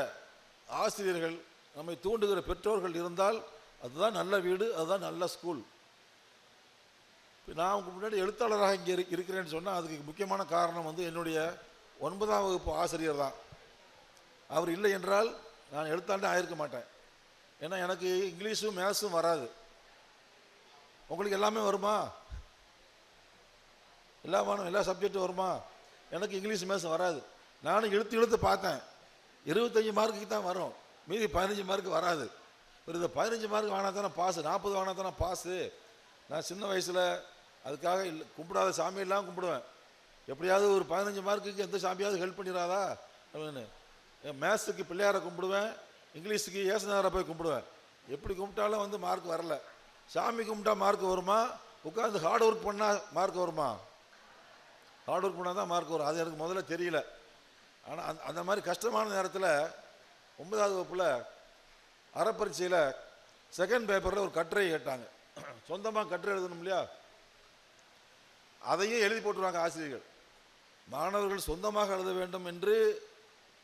ஆசிரியர்கள், நம்மை தூண்டுகிற பெற்றோர்கள் இருந்தால் அதுதான் நல்ல வீடு, அதுதான் நல்ல ஸ்கூல். நான் உங்களுக்கு முன்னாடி எழுத்தாளராக இங்கே இருக்கிறேன்னு சொன்னால் அதுக்கு முக்கியமான காரணம் என்னுடைய 9ஆம் வகுப்பு ஆசிரியர் தான். அவர் இல்லை என்றால் நான் எழுத்தாளரே ஆயிருக்க மாட்டேன். ஏன்னா எனக்கு இங்கிலீஷும் மேத்ஸும் வராது. உங்களுக்கு எல்லாமே வருமா? எல்லா சப்ஜெக்டும் வருமா? எனக்கு இங்கிலீஷ் மேத்ஸும் வராது. நானும் இழுத்து பார்த்தேன். 25 மார்க்குக்கு தான் வரும், மீதி 15 மார்க்கு வராது. ஒரு 15 மார்க் வாங்கினா தானே பாஸு, 40 வாங்கினா தானே பாஸு. நான் சின்ன வயசில் அதுக்காக கும்பிடாத சாமியெல்லாம் கும்பிடுவேன். எப்படியாவது ஒரு 15 மார்க்குக்கு எந்த சாமியாவது ஹெல்ப் பண்ணிடாதா அப்படின்னு. மேத்ஸுக்கு பிள்ளையாரை கும்பிடுவேன், இங்கிலீஷுக்கு ஏசுனாரை போய் கும்பிடுவேன். எப்படி கும்பிட்டாலும் மார்க் வரல. சாமி கும்பிட்டா மார்க் வருமா? உட்காந்து ஹார்ட் ஒர்க் பண்ணால் மார்க் வருமா? ஹார்ட் ஒர்க் பண்ணால் தான் மார்க் வரும். அது எனக்கு முதல்ல தெரியல. ஆனால் அந்த மாதிரி கஷ்டமான நேரத்தில் 9ஆவது வகுப்பில் அறப்பரீட்சையில் செகண்ட் பேப்பரில் ஒரு கட்டுரை கேட்டாங்க. சொந்தமாக கட்டுரை எழுதணும் இல்லையா? அதையும் எழுதி போட்டுருவாங்க ஆசிரியர்கள். மாணவர்கள் சொந்தமாக எழுத வேண்டும் என்று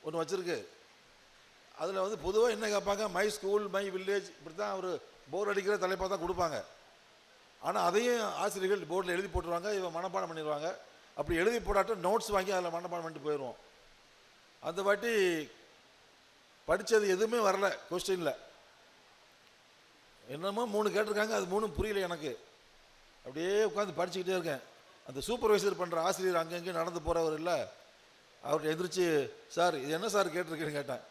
ஒன்று வச்சுருக்கு. அதில் பொதுவாக என்ன கேட்பாங்க, மை ஸ்கூல் மை வில்லேஜ், இப்படி தான் ஒரு போர்டு அடிக்கிற தலைப்பாக தான் கொடுப்பாங்க. ஆனால் அதையும் ஆசிரியர்கள் போர்டில் எழுதி போட்டுருவாங்க, இவன் மனப்பாடம் பண்ணிடுவாங்க. அப்படி எழுதி போடாட்டும் நோட்ஸ் வாங்கி அதில் மனப்பாடம் பண்ணிட்டு போயிடுவோம். அந்த வாட்டி படித்தது எதுவுமே வரல கொஸ்டினில். என்னமோ 3 கேட்டிருக்காங்க, அது 3 புரியல எனக்கு. அப்படியே உட்காந்து படிச்சுக்கிட்டே இருக்கேன். அந்த சூப்பர்வைசர் பண்ணுற ஆசிரியர் அங்கங்கே நடந்து போகிறவர் இல்லை, அவர்கிட்ட எந்திரிச்சு, சார் இது என்ன சார் கேட்டிருக்கேன்னு கேட்டேன்.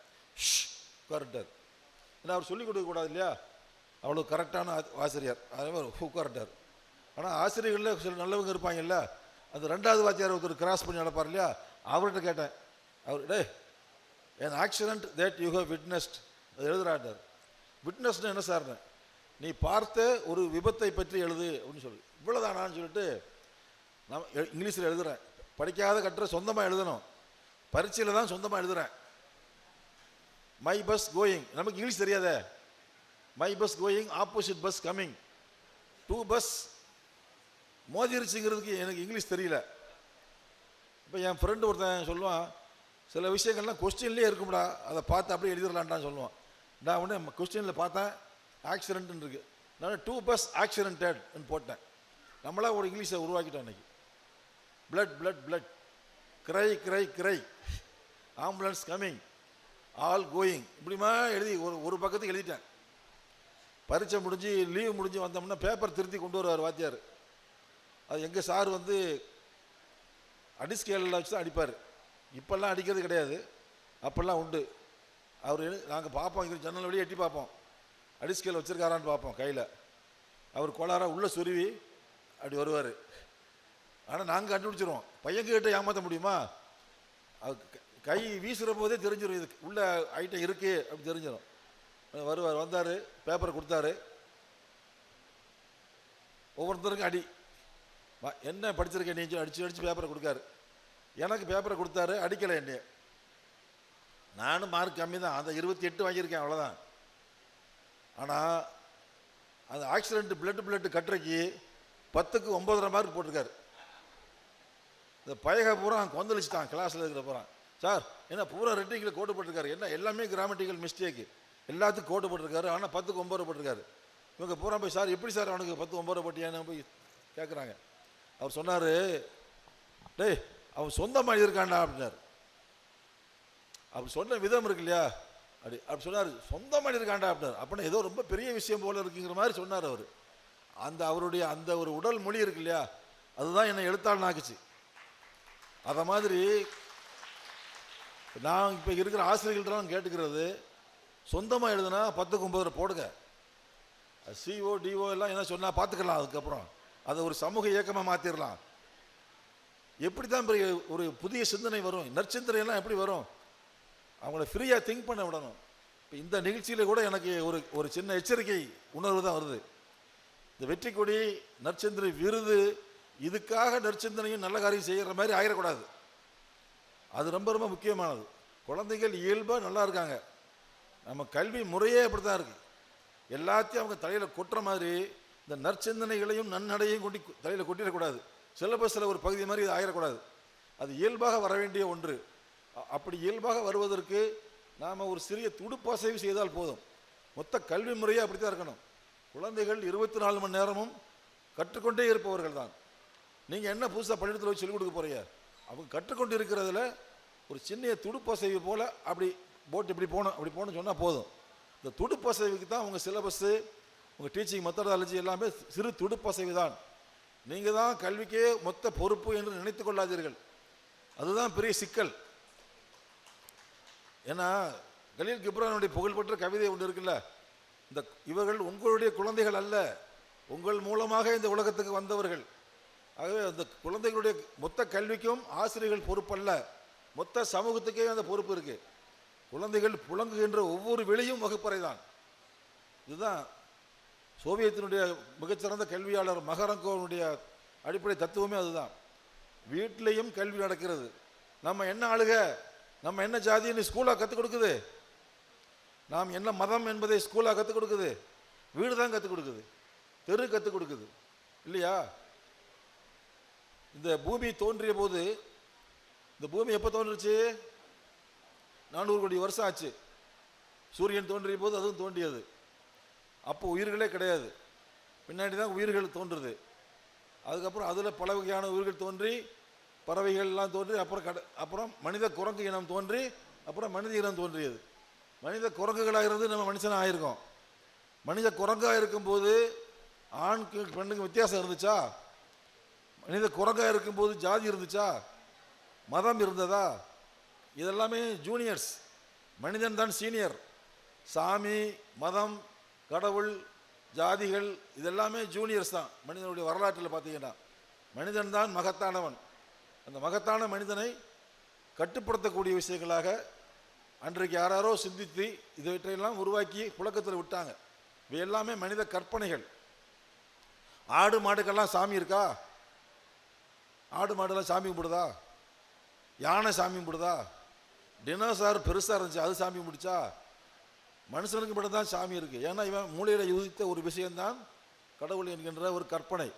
உட்கார்ட்டார். ஏன்னா அவர் சொல்லிக் கொடுக்கக்கூடாது இல்லையா? அவ்வளோ கரெக்டான ஆசிரியர், அதே மாதிரி உட்கார்ட்டார். ஆனால் ஆசிரியர்களில் சில நல்லவங்க இருப்பாங்கல்ல, அந்த 2வது வாத்தியார் ஒருத்தர் கிராஸ் பண்ணி நடப்பார் இல்லையா, அவர்கிட்ட கேட்டேன். அவர் an accident that you have witnessed அது எழுதுறாட்டார். விட்னஸ்னு என்ன சார்னு, நீ பார்த்த ஒரு விபத்தை பற்றி எழுது அப்படின்னு சொல்லு. இவ்வளோதானான்னு சொல்லிட்டு நான் இங்கிலீஷில் எழுதுகிறேன். படிக்காத கட்டுற சொந்தமாக எழுதணும். பரீட்சையில் தான் சொந்தமாக எழுதுகிறேன். மை பஸ் கோயிங், நமக்கு இங்கிலீஷ் தெரியாதே. My bus going, opposite bus coming, 2 bus மோதிருச்சுங்கிறதுக்கு எனக்கு இங்கிலீஷ் தெரியல. இப்போ என் ஃப்ரெண்டு ஒருத்தன் சொல்லுவான், சில விஷயங்கள்லாம் கொஸ்டின்லேயே இருக்கும்டா, அதை பார்த்து அப்படியே எழுதிடலான்டான்னு சொல்லுவான். நான் உடனே கொஸ்டினில் பார்த்தேன் ஆக்சிடென்ட்னு இருக்கு, நான் 2 பஸ் ஆக்சிடென்டட்னு போட்டேன். நம்மளா ஒரு இங்கிலீஷை உருவாக்கிட்டோம் இன்னைக்கு. பிளட் பிளட் பிளட், கிரை கிரை கிரை, ஆம்புலன்ஸ் கம்மிங், ஆல் கோயிங், இப்படிமா எழுதி ஒரு பக்கத்துக்கு எழுதிட்டேன். பரீட்சை முடிஞ்சு லீவ் முடிஞ்சு வந்தோம்னா பேப்பர் திருத்தி கொண்டு வருவார் வாத்தியார். அது எங்கள் சார் வந்து அடிஸ்கேலில் வச்சு தான் அடிப்பார். இப்போல்லாம் அடிக்கிறது கிடையாது, அப்போல்லாம் உண்டு. அவர் நாங்கள் பார்ப்போம், இங்கே ஜன்னல் வழியே எட்டி பார்ப்போம், அடிஸ்கேல் வச்சுருக்காரான்னு பார்ப்போம் கையில். அவர் கோளாராக உள்ளே சொருவி அப்படி வருவார். ஆனால் நாங்கள் கண்டுபிடிச்சிருவோம். பையன்கிட்ட ஏமாற்ற முடியுமா? அது கை வீசுகிற போதே தெரிஞ்சிடும், இது உள்ள ஐட்டம் இருக்குது அப்படி தெரிஞ்சிடும். வருவார், வந்தார், பேப்பரை கொடுத்தாரு. ஒவ்வொருத்தருக்கும் அடி. என்ன படிச்சிருக்கேன் நீ அடித்து அடித்து பேப்பரை கொடுக்காரு. எனக்கு பேப்பரை கொடுத்தாரு, அடிக்கலை என்னைய. நானும் மார்க் கம்மி தான், அந்த 28 வாங்கியிருக்கேன், அவ்வளோதான். ஆனால் அந்த ஆக்சிடென்ட் பிளட்டு கட்டுரைக்கு 10க்கு 9.5 மார்க் போட்டிருக்காரு. இந்த பயக பூரா கொந்தளிச்சிட்டான் கிளாஸில் இருக்கிற பூரா. சார் என்ன பூரா ரெட்டிங்கில் கோட்டு போட்டிருக்காரு, என்ன எல்லாமே கிராமட்டிக்கல் மிஸ்டேக்கு, எல்லாத்துக்கும் கோட்டு போட்டிருக்காரு, ஆனால் 10க்கு 9 போட்டிருக்காரு. இவங்க பூரா போய் சார் எப்படி சார் அவனுக்கு 10 9 போட்டியான்னு போய் கேட்குறாங்க. அவர் சொன்னார், டேய் அவன் சொந்தமாக எழுதியிருக்காண்டா அப்படின்னாரு. அப்படி சொன்ன விதம் இருக்கு இல்லையா, அப்படி சொன்னார், சொந்தமாக எழுதியிருக்காண்டா அப்படின்னாரு. அப்படின்னா ஏதோ ரொம்ப பெரிய விஷயம் போல இருக்குங்கிற மாதிரி சொன்னார் அவர். அவருடைய அந்த ஒரு உடல் மொழி இருக்கு இல்லையா, அதுதான் என்னை எழுத்தாளன் ஆக்குச்சு. அதை மாதிரி நான் இப்போ இருக்கிற ஆசிரியர்கள்ட்ட கேட்டுக்கிறது, சொந்தமாக எழுதுனா 10க்கு 9 போடுங்க. CO DO எல்லாம் என்ன சொன்னால் பார்த்துக்கலாம், அதுக்கப்புறம் அதை ஒரு சமூக இயக்கமாக மாற்றிடலாம். எப்படி தான் ஒரு புதிய சிந்தனை வரும், நற்சிந்தனையெல்லாம் எப்படி வரும்? அவங்கள ஃப்ரீயாக திங்க் பண்ண விடணும். இப்போ இந்த நிகழ்ச்சியில் கூட எனக்கு ஒரு சின்ன எச்சரிக்கை உணர்வு தான் வருது. இந்த வெற்றி கொடி நற்சிந்தனை விருது, இதுக்காக நற்சிந்தனையும் நல்ல காரியம் செய்கிற மாதிரி ஆகிடக்கூடாது. அது ரொம்ப ரொம்ப முக்கியமானது. குழந்தைகள் இயல்பாக நல்லா இருக்காங்க, நம்ம கல்வி முறையே அப்படி தான் இருக்குது. எல்லாத்தையும் அவங்க தலையில் கொட்டுற மாதிரி இந்த நற்சிந்தனைகளையும் நன்னடையும் கொண்டு தலையில் கொட்டிடக்கூடாது. சிலபஸில் ஒரு பகுதி மாதிரி இது ஆகிடக்கூடாது. அது இயல்பாக வர வேண்டிய ஒன்று. அப்படி இயல்பாக வருவதற்கு நாம் ஒரு சிறிய துடுப்பாசைவு செய்தால் போதும். மொத்த கல்வி முறையே அப்படி தான் இருக்கணும். குழந்தைகள் 24 மணி நேரமும் கற்றுக்கொண்டே இருப்பவர்கள் தான். நீங்கள் என்ன புதுசாக பள்ளிக்கூடத்தில் வச்சு சொல்லிக் கொடுக்க போகிறீங்க? அவங்க கற்றுக்கொண்டு இருக்கிறதுல ஒரு சின்ன துடுப்பாசைவு போல் அப்படி போட்டு இப்படி போகணும் அப்படி போகணும்னு சொன்னால் போதும். இந்த துடுப்பாசைவுக்கு தான் உங்கள் சிலபஸ்ஸு, உங்கள் டீச்சிங் மெத்தடாலஜி எல்லாமே சிறு துடுப்பாசைவு தான். நீங்கள் தான் கல்விக்கே மொத்த பொறுப்பு என்று நினைத்து கொள்ளாதீர்கள். அதுதான் பெரிய சிக்கல். ஏன்னா கலீல் கிப்ரானுடைய புகழ்பெற்ற கவிதை ஒன்று இருக்குல்ல, இவர்கள் உங்களுடைய குழந்தைகள் அல்ல, உங்கள் மூலமாக இந்த உலகத்துக்கு வந்தவர்கள். ஆகவே அந்த குழந்தைகளுடைய மொத்த கல்விக்கும் ஆசிரியர்கள் பொறுப்பல்ல, மொத்த சமூகத்துக்கே அந்த பொறுப்பு இருக்கு. குழந்தைகள் புழங்குகின்ற ஒவ்வொரு வெளியும் வகுப்பறை தான். இதுதான் சோவியத்தினுடைய மிகச்சிறந்த கல்வியாளர் மகரங்கோனுடைய அடிப்படை தத்துவமே அதுதான். வீட்டிலையும் கல்வி நடக்கிறது. நம்ம என்ன ஆளுக, நம்ம என்ன ஜாதின்னு ஸ்கூலாக கற்றுக் கொடுக்குது, நாம் என்ன மதம் என்பதை ஸ்கூலாக கற்றுக் கொடுக்குது, வீடு தான் கற்றுக் கொடுக்குது, தெரு கற்றுக் கொடுக்குது இல்லையா? இந்த பூமி தோன்றிய போது, இந்த பூமி எப்போ தோன்றுச்சு? 400 கோடி வருஷம் ஆச்சு. சூரியன் தோன்றிய போது அதுவும் தோன்றியது. அப்போ உயிர்களே கிடையாது, பின்னாடி தான் உயிர்கள் தோன்றுது. அதுக்கப்புறம் அதில் பல வகையான உயிர்கள் தோன்றி, பறவைகள்லாம் தோன்றி, அப்புறம் மனித குரங்கு இனம் தோன்றி, அப்புறம் மனித இனம் தோன்றியது. மனித குரங்குகளாக இருந்து நம்ம மனுஷனாக ஆயிருக்கோம். மனித குரங்காக இருக்கும்போது ஆணுக்கு பெண்ணுக்கு வித்தியாசம் இருந்துச்சா? மனித குரங்காக இருக்கும்போது ஜாதி இருந்துச்சா? மதம் இருந்ததா? இதெல்லாமே ஜூனியர்ஸ். மனிதன் தான் சீனியர். சாமி, மதம், கடவுள், ஜாதிகள் இதெல்லாமே ஜூனியர்ஸ் தான். மனிதனுடைய வரலாற்றில் பார்த்தீங்கன்னா மனிதன் தான் மகத்தானவன். அந்த மகத்தான மனிதனை கட்டுப்படுத்தக்கூடிய விஷயங்களாக அன்றைக்கு யாராரோ சிந்தித்து இவற்றையெல்லாம் உருவாக்கி புழக்கத்தில் விட்டாங்க. இவை எல்லாமே மனித கற்பனைகள். ஆடு மாடுக்கெல்லாம் சாமி இருக்கா? ஆடு மாடுலாம் சாமி கும்பிடுதா? யானை சாமி கும்பிடுதா? டினோசார் பெருசாக இருந்துச்சு, அது சாமி கும்பிடுச்சா? மனுஷனுக்கு மட்டும் தான் சாமி இருக்கு. ஏன்னா இவன் மூளையில் யூகித்த ஒரு விஷயம்தான் கடவுள் என்கின்ற ஒரு கற்பனை.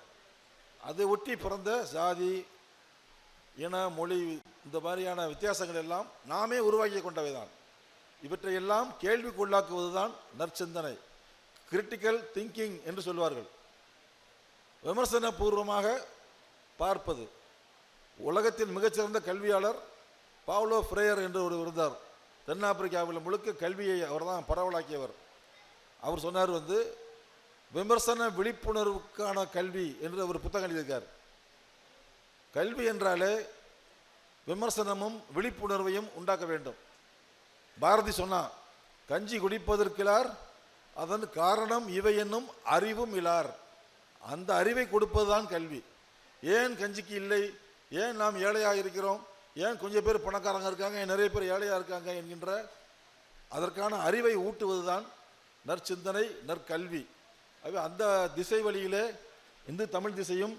அதை ஒட்டி பிறந்த சாதி, இன, மொழி, இந்த மாதிரியான வித்தியாசங்கள் எல்லாம் நாமே உருவாக்கி கொண்டவை தான். இவற்றையெல்லாம் கேள்விக்குள்ளாக்குவது தான் நற்சிந்தனை, கிரிட்டிக்கல் திங்கிங் என்று சொல்வார்கள். விமர்சன பூர்வமாக பார்ப்பது. உலகத்தின் மிகச்சிறந்த கல்வியாளர் பாவ்லோ ஃப்ரேயர் என்று ஒரு இருந்தார். தென்னாப்பிரிக்காவில் முழுக்க கல்வியை அவர் தான் பரவலாக்கியவர். அவர் சொன்னார் விமர்சன விழிப்புணர்வுக்கான கல்வி என்று ஒரு புத்தகம் எழுதியிருக்கார். கல்வி என்றாலே விமர்சனமும் விழிப்புணர்வையும் உண்டாக்க வேண்டும். பாரதி சொன்னான், கஞ்சி குடிப்பதற்கிலார் அதன் காரணம் இவை என்னும் அறிவும் இலார். அந்த அறிவை கொடுப்பதுதான் கல்வி. ஏன் கஞ்சிக்கு இல்லை, ஏன் நாம் ஏழையாக இருக்கிறோம், ஏன் கொஞ்சம் பேர் பணக்காரங்க இருக்காங்க, நிறைய பேர் ஏழையாக இருக்காங்க என்கின்ற அதற்கான அறிவை ஊட்டுவதுதான் நற்சிந்தனை, நற்கல்வி. அந்த திசை வழியிலே இந்து தமிழ் திசையும்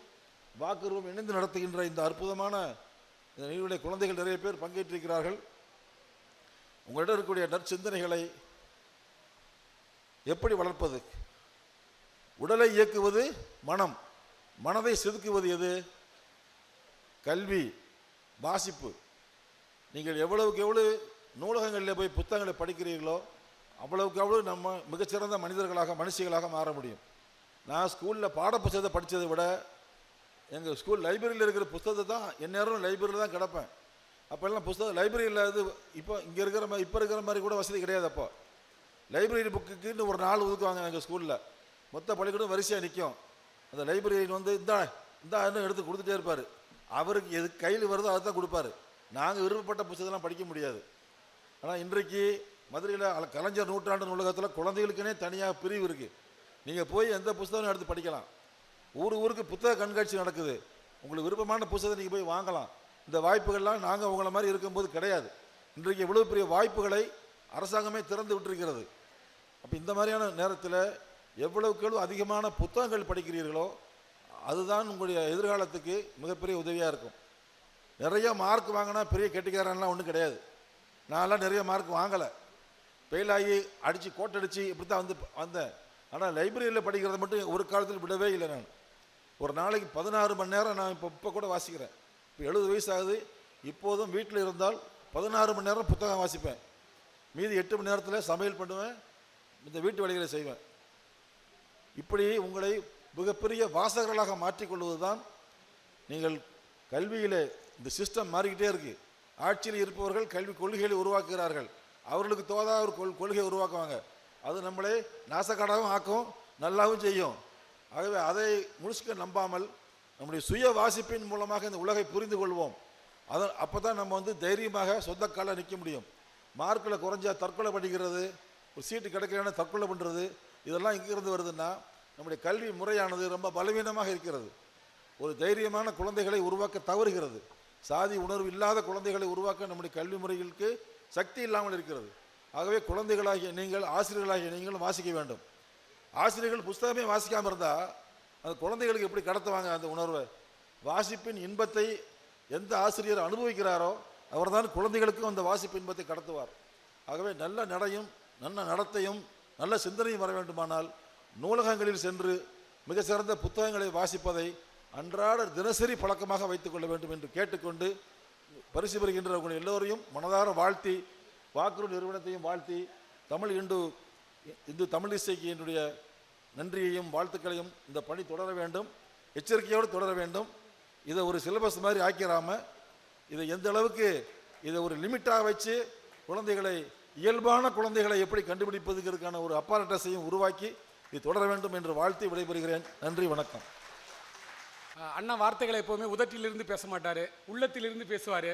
வாக்குறுவும் இணைந்து நடத்துகின்ற இந்த அற்புதமான நிகழ்வுடைய குழந்தைகள் நிறைய பேர் பங்கேற்றிருக்கிறார்கள். உங்களிடம் இருக்கக்கூடிய நற்சிந்தனைகளை எப்படி வளர்ப்பது? உடலை இயக்குவது மனம், மனதை செதுக்குவது எது? கல்வி, வாசிப்பு. நீங்கள் எவ்வளவுக்கு எவ்வளவு நூலகங்களில் போய் புத்தகங்களை படிக்கிறீர்களோ அவ்வளவுக்கு அவ்வளவு நம்ம மிகச்சிறந்த மனிதர்களாக, மனுஷிகளாக மாற முடியும். நான் ஸ்கூலில் பாட புத்தகத்தை படித்ததை விட எங்கள் ஸ்கூல் லைப்ரரியில் இருக்கிற புத்தகத்தை தான் எந்நேரம் லைப்ரரியில் தான் கிடப்பேன். அப்போல்லாம் புத்தகம் லைப்ரரியில் இது இப்போ இங்கே இருக்கிற மாதிரி, இப்போ இருக்கிற மாதிரி கூட வசதி கிடையாது. அப்போ லைப்ரரி புக்குன்னு ஒரு நாள் ஒதுக்குவாங்க எங்கள் ஸ்கூலில். மொத்த பள்ளிக்கூடம் வரிசையாக நிற்கும். அந்த லைப்ரரியன் இந்தான்னு எடுத்து கொடுத்துட்டே இருப்பார். அவருக்கு எது கையில் வருதோ அதை தான் கொடுப்பாரு. நாங்கள் விருப்பப்பட்ட புத்தகத்தெல்லாம் படிக்க முடியாது. ஆனால் இன்றைக்கு மதுரையில் கலைஞர் நூற்றாண்டு நூலகத்தில் குழந்தைகளுக்குன்னே தனியாக பிரிவு இருக்குது. நீங்கள் போய் எந்த புத்தகம் எடுத்து படிக்கலாம். ஊருக்கு புத்தக கண்காட்சி நடக்குது. உங்களுக்கு விருப்பமான புத்தகத்தை நீங்கள் போய் வாங்கலாம். இந்த வாய்ப்புகள்லாம் நாங்கள் உங்களை மாதிரி இருக்கும்போது கிடையாது. இன்றைக்கு இவ்வளோ பெரிய வாய்ப்புகளை அரசாங்கமே திறந்து விட்டிருக்கிறது. அப்போ இந்த மாதிரியான நேரத்தில் எவ்வளவுக்கு அதிகமான புத்தகங்கள் படிக்கிறீர்களோ அதுதான் உங்களுடைய எதிர்காலத்துக்கு மிகப்பெரிய உதவியாக இருக்கும். நிறைய மார்க் வாங்கினா பெரிய கெட்டிக்காரன்லாம் ஒன்றும் கிடையாது. நான்லாம் நிறைய மார்க் வாங்கலை, ஃபெயில் ஆகி அடித்து கோட்டடிச்சு இப்படி தான் வந்தேன். ஆனால் லைப்ரரியில் படிக்கிறத மட்டும் ஒரு காலத்தில் விடவே இல்லை. நான் ஒரு நாளைக்கு 16 மணி நேரம் நான் இப்போ கூட வாசிக்கிறேன். இப்போ 70 வயசு ஆகுது. இப்போதும் வீட்டில் இருந்தால் 16 மணி நேரம் புத்தகம் வாசிப்பேன். மீதி 8 மணி நேரத்தில் சமையல் பண்ணுவேன், இந்த வீட்டு வேலைகளை செய்வேன். இப்படி உங்களை மிகப்பெரிய வாசகர்களாக மாற்றிக்கொள்வது தான் நீங்கள் கல்வியிலே. இந்த சிஸ்டம் மாறிக்கிட்டே இருக்கு. ஆட்சியில் இருப்பவர்கள் கல்வி கொள்கைகளை உருவாக்குகிறார்கள். அவர்களுக்கு தோதாக ஒரு கொள்கையை உருவாக்குவாங்க. அது நம்மளை நாசக்காடாகவும் ஆக்கும், நல்லாவும் செய்யும். ஆகவே அதை முழுசுக்க நம்பாமல் நம்முடைய சுய வாசிப்பின் மூலமாக இந்த உலகை புரிந்து கொள்வோம். அப்போ தான் நம்ம தைரியமாக சொந்த கால நிற்க முடியும். மார்க்கில் குறைஞ்சா தற்கொலை பண்ணிக்கிறது, ஒரு சீட்டு கிடைக்கலன்னா தற்கொலை பண்ணுறது, இதெல்லாம் எங்கிருந்து வருதுன்னா நம்முடைய கல்வி முறையானது ரொம்ப பலவீனமாக இருக்கிறது. ஒரு தைரியமான குழந்தைகளை உருவாக்க தவறுகிறது. சாதி உணர்வு இல்லாத குழந்தைகளை உருவாக்க நம்முடைய கல்வி முறைகளுக்கு சக்தி இல்லாமல் இருக்கிறது. ஆகவே குழந்தைகளாகிய நீங்கள், ஆசிரியர்களாகிய நீங்களும் வாசிக்க வேண்டும். ஆசிரியர்கள் புஸ்தகமே வாசிக்காமல் இருந்தால் அந்த குழந்தைகளுக்கு எப்படி கடத்துவாங்க அந்த உணர்வை? வாசிப்பின் இன்பத்தை எந்த ஆசிரியர் அனுபவிக்கிறாரோ அவர்தான் குழந்தைகளுக்கும் அந்த வாசிப்பு இன்பத்தை கடத்துவார். ஆகவே நல்ல நடையும் நல்ல நடத்தையும் நல்ல சிந்தனையும் வர வேண்டுமானால் நூலகங்களில் சென்று மிக சிறந்த புத்தகங்களை வாசிப்பதை அன்றாட தினசரி பழக்கமாக வைத்துக்கொள்ள வேண்டும் என்று கேட்டுக்கொண்டு பரிசு பெறுகின்ற உங்கள் எல்லோரையும் மனதார வாழ்த்தி, வாக்குறு நிறுவனத்தையும் வாழ்த்தி, இந்து தமிழ் இசைக்கு என்னுடைய நன்றியையும் வாழ்த்துக்களையும், இந்த பணி தொடர வேண்டும், எச்சரிக்கையோடு தொடர வேண்டும். இதை ஒரு சிலபஸ் மாதிரி ஆக்கிடாமல் இதை எந்த அளவுக்கு இதை ஒரு லிமிட்டாக வச்சு குழந்தைகளை, இயல்பான குழந்தைகளை எப்படி கண்டுபிடிப்பதுங்கிறதுக்கான ஒரு அப்பாரட்டஸையும் உருவாக்கி இது தொடர வேண்டும் என்று வாழ்த்தி விடைபெறுகிறேன். நன்றி, வணக்கம். அண்ணா வார்த்தைகளை எப்போவுமே உதட்டிலிருந்து பேச மாட்டார், உள்ளத்திலிருந்து பேசுவார்.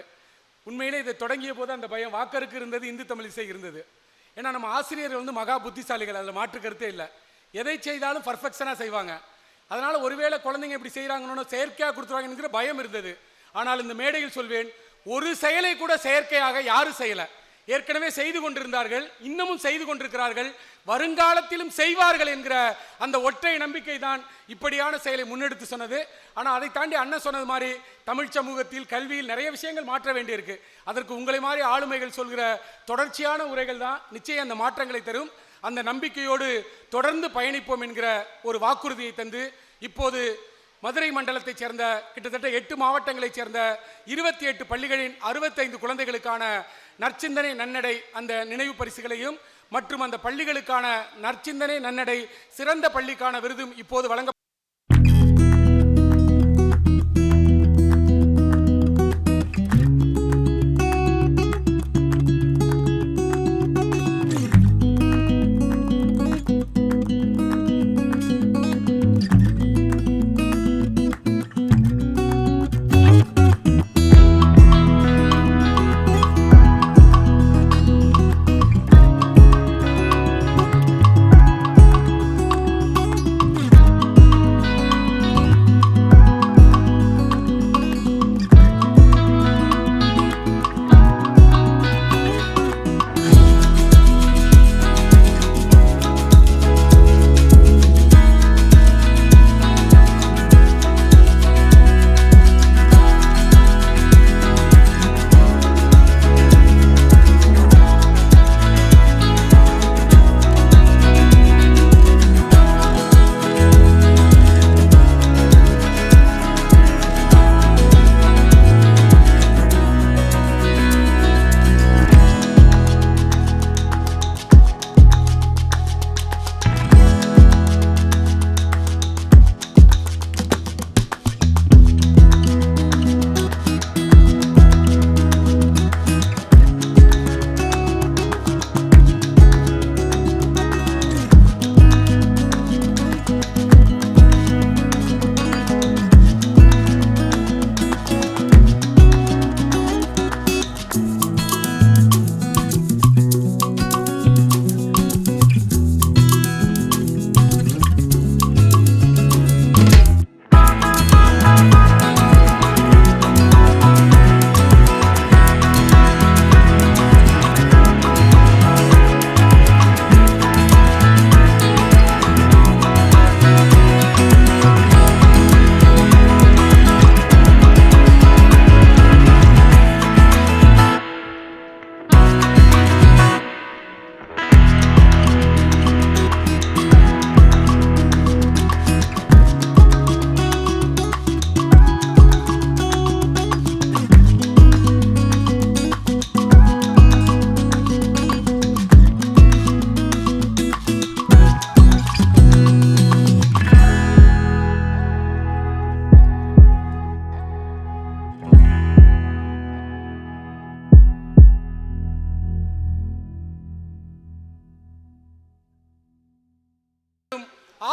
உண்மையிலே இதை தொடங்கிய போது அந்த பயம் வாக்கருக்கு இருந்தது, இந்து தமிழ் இசை இருந்தது. ஏன்னா நம்ம ஆசிரியர் மகா புத்திசாலிகள், அதில் மாற்று கருத்தே இல்லை. எதை செய்தாலும் பர்ஃபெக்ஷனாக செய்வாங்க. அதனால் ஒருவேளை குழந்தைங்க இப்படி செய்கிறாங்கன்னு செயற்கையாக கொடுத்துருவாங்கங்கிற பயம் இருந்தது. ஆனால் இந்த மேடையில் சொல்வேன், ஒரு செயலை கூட செயற்கையாக யாரும் செய்யலை. ஏற்கனவே செய்து கொண்டிருந்தார்கள், இன்னமும் செய்து கொண்டிருக்கிறார்கள், வருங்காலத்திலும் செய்வார்கள் என்கிற அந்த ஒற்றை நம்பிக்கை தான் இப்படியான செயலை முன்னெடுத்து சொன்னது. ஆனால் அதை தாண்டி அண்ணன் சொன்னது மாதிரி தமிழ் சமூகத்தில் கல்வியில் நிறைய விஷயங்கள் மாற்ற வேண்டியிருக்கு. அதற்கு உங்களை மாதிரி ஆளுமைகள் சொல்கிற தொடர்ச்சியான உரைகள் தான் நிச்சயம் அந்த மாற்றங்களை தரும். அந்த நம்பிக்கையோடு தொடர்ந்து பயணிப்போம் என்கிற ஒரு வாக்குறுதியை தந்து இப்போது மதுரை மண்டலத்தைச் சேர்ந்த கிட்டத்தட்ட 8 மாவட்டங்களைச் சேர்ந்த 28 பள்ளிகளின் 65 குழந்தைகளுக்கான நற்சிந்தனை நன்னடை அந்த நினைவு பரிசுகளையும் மற்றும் அந்த பள்ளிகளுக்கான நற்சிந்தனை நன்னடை சிறந்த பள்ளிக்கான விருதும் இப்போது வழங்க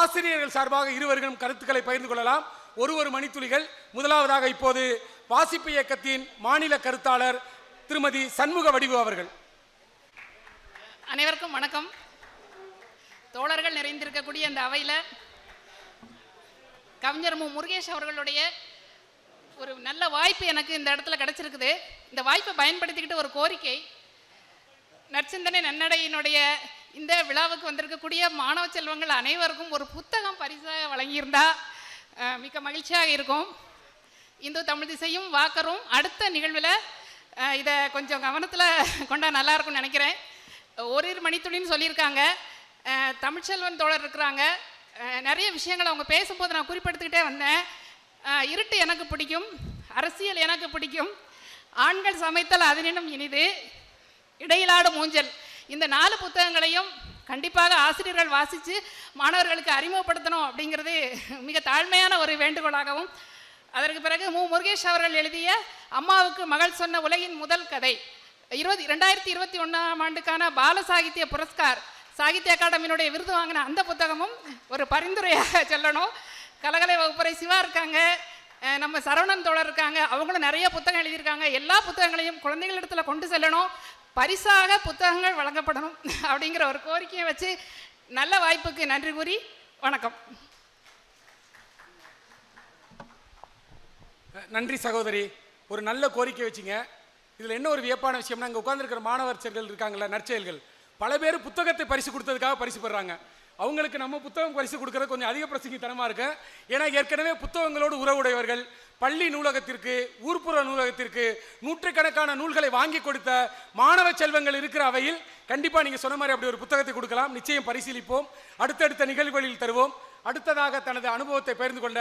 ஆசிரியர்கள் சார்பாக இருவர்களும் கருத்துக்களை பகிர்ந்து கொள்ளலாம். ஒரு மணித்துளிகள். முதலாவதாக இப்போது வாசிப்பு இயக்கத்தின் மாநில கருத்தாளர் திருமதி சண்முக வடிவு அவர்கள். அனைவருக்கும் வணக்கம். தோழர்கள் நிறைந்திருக்கக்கூடிய அந்த அவையில் கவிஞர் மு. முருகேஷ் அவர்களுடைய ஒரு நல்ல வாய்ப்பு எனக்கு இந்த இடத்துல கிடைச்சிருக்குது. இந்த வாய்ப்பை பயன்படுத்திக்கிட்டு ஒரு கோரிக்கை, நற்சிந்தனை நன்னடையினுடைய இந்த விழாவுக்கு வந்திருக்கக்கூடிய மாணவ செல்வங்கள் அனைவருக்கும் ஒரு புத்தகம் பரிசாக வழங்கியிருந்தா மிக்க மகிழ்ச்சியாக இருக்கும். இந்து தமிழ் திசையும் வாக்கரும் அடுத்த நிகழ்வில் இதை கொஞ்சம் கவனத்தில் கொண்டா நல்லா இருக்கும்னு நினைக்கிறேன். ஒரு மணித்துளின்னு சொல்லியிருக்காங்க. தமிழ்ச்செல்வன் தோழர் இருக்கிறாங்க. நிறைய விஷயங்கள் அவங்க பேசும்போது நான் குறிப்பெடுத்துக்கிட்டே வந்தேன். இருட்டு எனக்கு பிடிக்கும், அரசியல் எனக்கு பிடிக்கும், ஆண்கள் சமைத்தல் அதனினும் இனிது, இடையிலாடு மூஞ்சல், இந்த 4 புத்தகங்களையும் கண்டிப்பாக ஆசிரியர்கள் வாசித்து மாணவர்களுக்கு அறிமுகப்படுத்தணும் அப்படிங்கிறது மிக தாழ்மையான ஒரு வேண்டுகோளாகவும், அதற்கு பிறகு மு. முருகேஷ் அவர்கள் எழுதிய அம்மாவுக்கு மகள் சொன்ன உலகின் முதல் கதை 2021ஆம் ஆண்டுக்கான பால சாகித்ய புரஸ்கார் சாகித்ய அகாடமியினுடைய விருது வாங்கின அந்த புத்தகமும் ஒரு பரிந்துரையாக சொல்லணும். கலகலை வகுப்பறை சிவா இருக்காங்க, நம்ம சரவணன் தோழர் இருக்காங்க, அவங்களும் நிறைய புத்தகம் எழுதியிருக்காங்க. எல்லா புத்தகங்களையும் குழந்தைகளிடத்தில் கொண்டு செல்லணும், பரிசாக புத்தகங்கள் வழங்கப்படணும் அப்படிங்கிற ஒரு கோரிக்கையை வச்சு நல்ல வாய்ப்புக்கு நன்றி கூறி வணக்கம். நன்றி சகோதரி. ஒரு நல்ல கோரிக்கை வச்சிங்க. இதில் என்ன ஒரு வியப்பான விஷயம்னா, இங்கே உட்கார்ந்துருக்கிற மாணவர்கள் இருக்காங்களா, நற்செயல்கள் பல பேர் புத்தகத்தை பரிசு கொடுத்ததுக்காக பரிசு பெறாங்க. அவங்களுக்கு நம்ம புத்தகம் பரிசு கொடுக்கறது கொஞ்சம் அதிக பிரசங்கித்தனமாக இருக்கு. ஏன்னா ஏற்கனவே புத்தகங்களோடு உறவுடையவர்கள், பள்ளி நூலகத்திற்கு, ஊர்ப்புற நூலகத்திற்கு நூற்றுக்கணக்கான நூல்களை வாங்கி கொடுத்த மாணவ செல்வங்கள் இருக்கிற அவையில் கண்டிப்பாக நீங்கள் சொன்ன மாதிரி அப்படி ஒரு புத்தகத்தை கொடுக்கலாம். நிச்சயம் பரிசீலிப்போம், அடுத்தடுத்த நிகழ்வுகளில் தருவோம். அடுத்ததாக தனது அனுபவத்தை பகிர்ந்து கொண்ட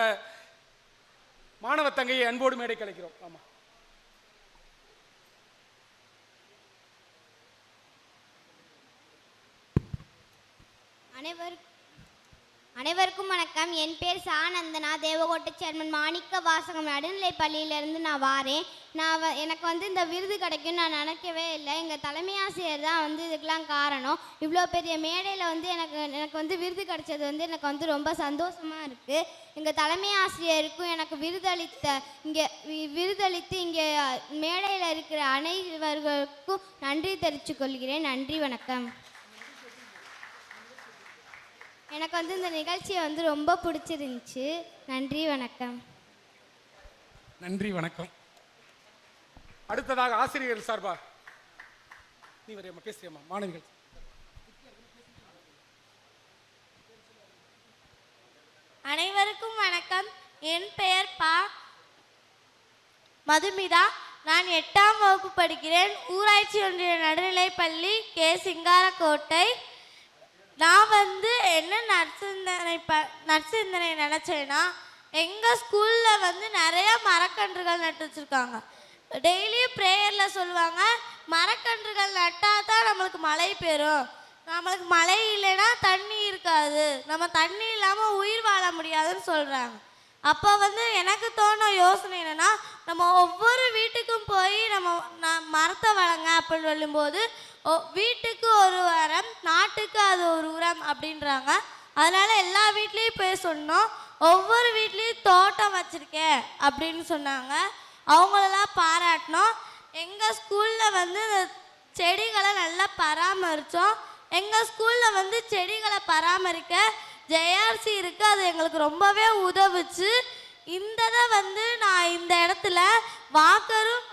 மாணவ தங்கையை அன்போடு மேடை கலைக்கிறோம். ஆமாம், அனைவருக்கும் வணக்கம். என் பேர் சானந்தனா. தேவகோட்டை சேர்மன் மாணிக்க வாசகம் நடுநிலை பள்ளியிலேருந்து நான் வாரேன். எனக்கு இந்த விருது கிடைக்கும்னு நான் நினைக்கவே இல்லை. எங்கள் தலைமை ஆசிரியர் தான் இதுக்கெலாம் காரணம். இவ்வளோ பெரிய மேடையில் எனக்கு விருது கிடைச்சது எனக்கு ரொம்ப சந்தோஷமாக இருக்குது. எங்கள் தலைமை ஆசிரியருக்கும் எனக்கு விருதளித்து இங்கே மேடையில் இருக்கிற அனைவர்களுக்கும் நன்றி தெரிவித்துக் கொள்கிறேன். நன்றி, வணக்கம். எனக்கு இந்த நிகழ்ச்சியை ரொம்ப பிடிச்சிருந்துச்சு. நன்றி, வணக்கம். நன்றி, வணக்கம். அடுத்ததாக ஆசிரியர்கள் சார்பா நீ வரையம்மா, பேசுறியம்மா. மாணவிகள். அனைவருக்கும் வணக்கம். என் பெயர் மதுமிதா. நான் 8ஆம் வகுப்பு படிக்கிறேன். ஊராட்சி ஒன்றிய நடுநிலைப்பள்ளி கே. சிங்காரக்கோட்டை. நான் என்ன நற்சிந்தனை நினச்சேன்னா, எங்கள் ஸ்கூலில் நிறையா மரக்கன்றுகள் நட்டு வச்சுருக்காங்க. டெய்லியும் ப்ரேயரில் சொல்லுவாங்க, மரக்கன்றுகள் நட்டால் தான் நம்மளுக்கு மழை பெறும், நம்மளுக்கு மழை இல்லைன்னா தண்ணி இருக்காது, நம்ம தண்ணி இல்லாமல் உயிர் வாழ முடியாதுன்னு சொல்கிறாங்க. அப்போ எனக்கு தோண யோசனை என்னென்னா, நம்ம ஒவ்வொரு வீட்டுக்கும் போய் மரத்தை வளங்க அப்படின்னு சொல்லும்போது, வீட்டுக்கு ஒரு உரம், நாட்டுக்கு அது ஒரு உரம் அப்படின்றாங்க. அதனால் எல்லா வீட்லேயும் போய் சொன்னோம். ஒவ்வொரு வீட்லேயும் தோட்டம் வச்சுருக்கேன் அப்படின்னு சொன்னாங்க. அவங்களெல்லாம் பாராட்டினோம். எங்கள் ஸ்கூலில் செடிகளை நல்லா பராமரித்தோம். எங்கள் ஸ்கூலில் செடிகளை பராமரிக்க ஜேஆர்சி இருக்குது. அது எங்களுக்கு ரொம்பவே உதவுச்சு. இந்த நான் இந்த இடத்துல வாக்கரும்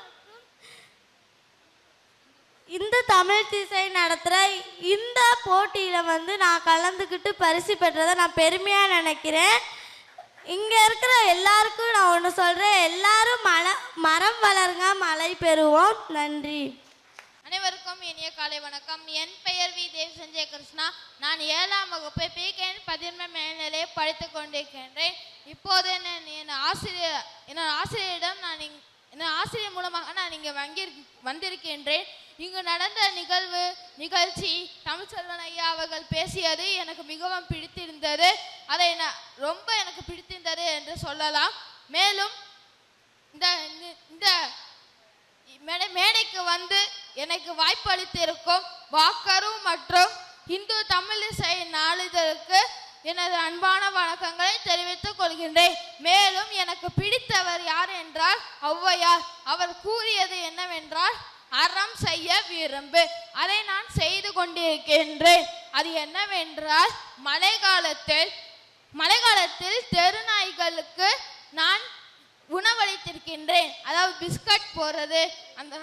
இந்த தமிழ் திசை நடத்துகிற இந்த போட்டியில் நான் கலந்துக்கிட்டு பரிசு பெற்றதை நான் பெருமையாக நினைக்கிறேன். இங்கே இருக்கிற எல்லாருக்கும் நான் ஒன்று சொல்கிறேன், எல்லாரும் மரம் வளருங்க, மழை பெறுவோம். நன்றி. அனைவருக்கும் இனிய காலை வணக்கம். என் பெயர் வி. தேவ் சஞ்சய் கிருஷ்ணா. நான் 7ஆம் வகுப்பு PKN 11 மேல்நிலையை படித்து கொண்டிருக்கின்றேன். இப்போது என் ஆசிரியரிடம் என் ஆசிரியர் மூலமாக நான் இங்கே வந்திருக்கின்றேன். இங்கு நடந்த நிகழ்ச்சி தமிழ்ச்செல்வன் ஐயா அவர்கள் பேசியது எனக்கு மிகவும் பிடித்திருந்தது. அதை ரொம்ப எனக்கு பிடித்திருந்தது என்று சொல்லலாம். மேலும் இந்த மேடைக்கு எனக்கு வாய்ப்பு அளித்திருக்கும் வாக்கரு மற்றும் இந்து தமிழ் இசை நாளிதழுக்கு எனது அன்பான வணக்கங்களை தெரிவித்துக் கொள்கின்றேன். மேலும் எனக்கு பிடித்தவர் யார் என்றால் ஔவையார். அவர் கூறியது என்னவென்றால், அறம் செய்ய விரும்பு, அதை நான் செய்து கொண்டிருக்கின்றேன். அது என்னவென்றால், மழைக்காலத்தில் தெருநாய்களுக்கு நான் உணவளித்திருக்கின்றேன். அதாவது பிஸ்கட் போடுறது, அந்த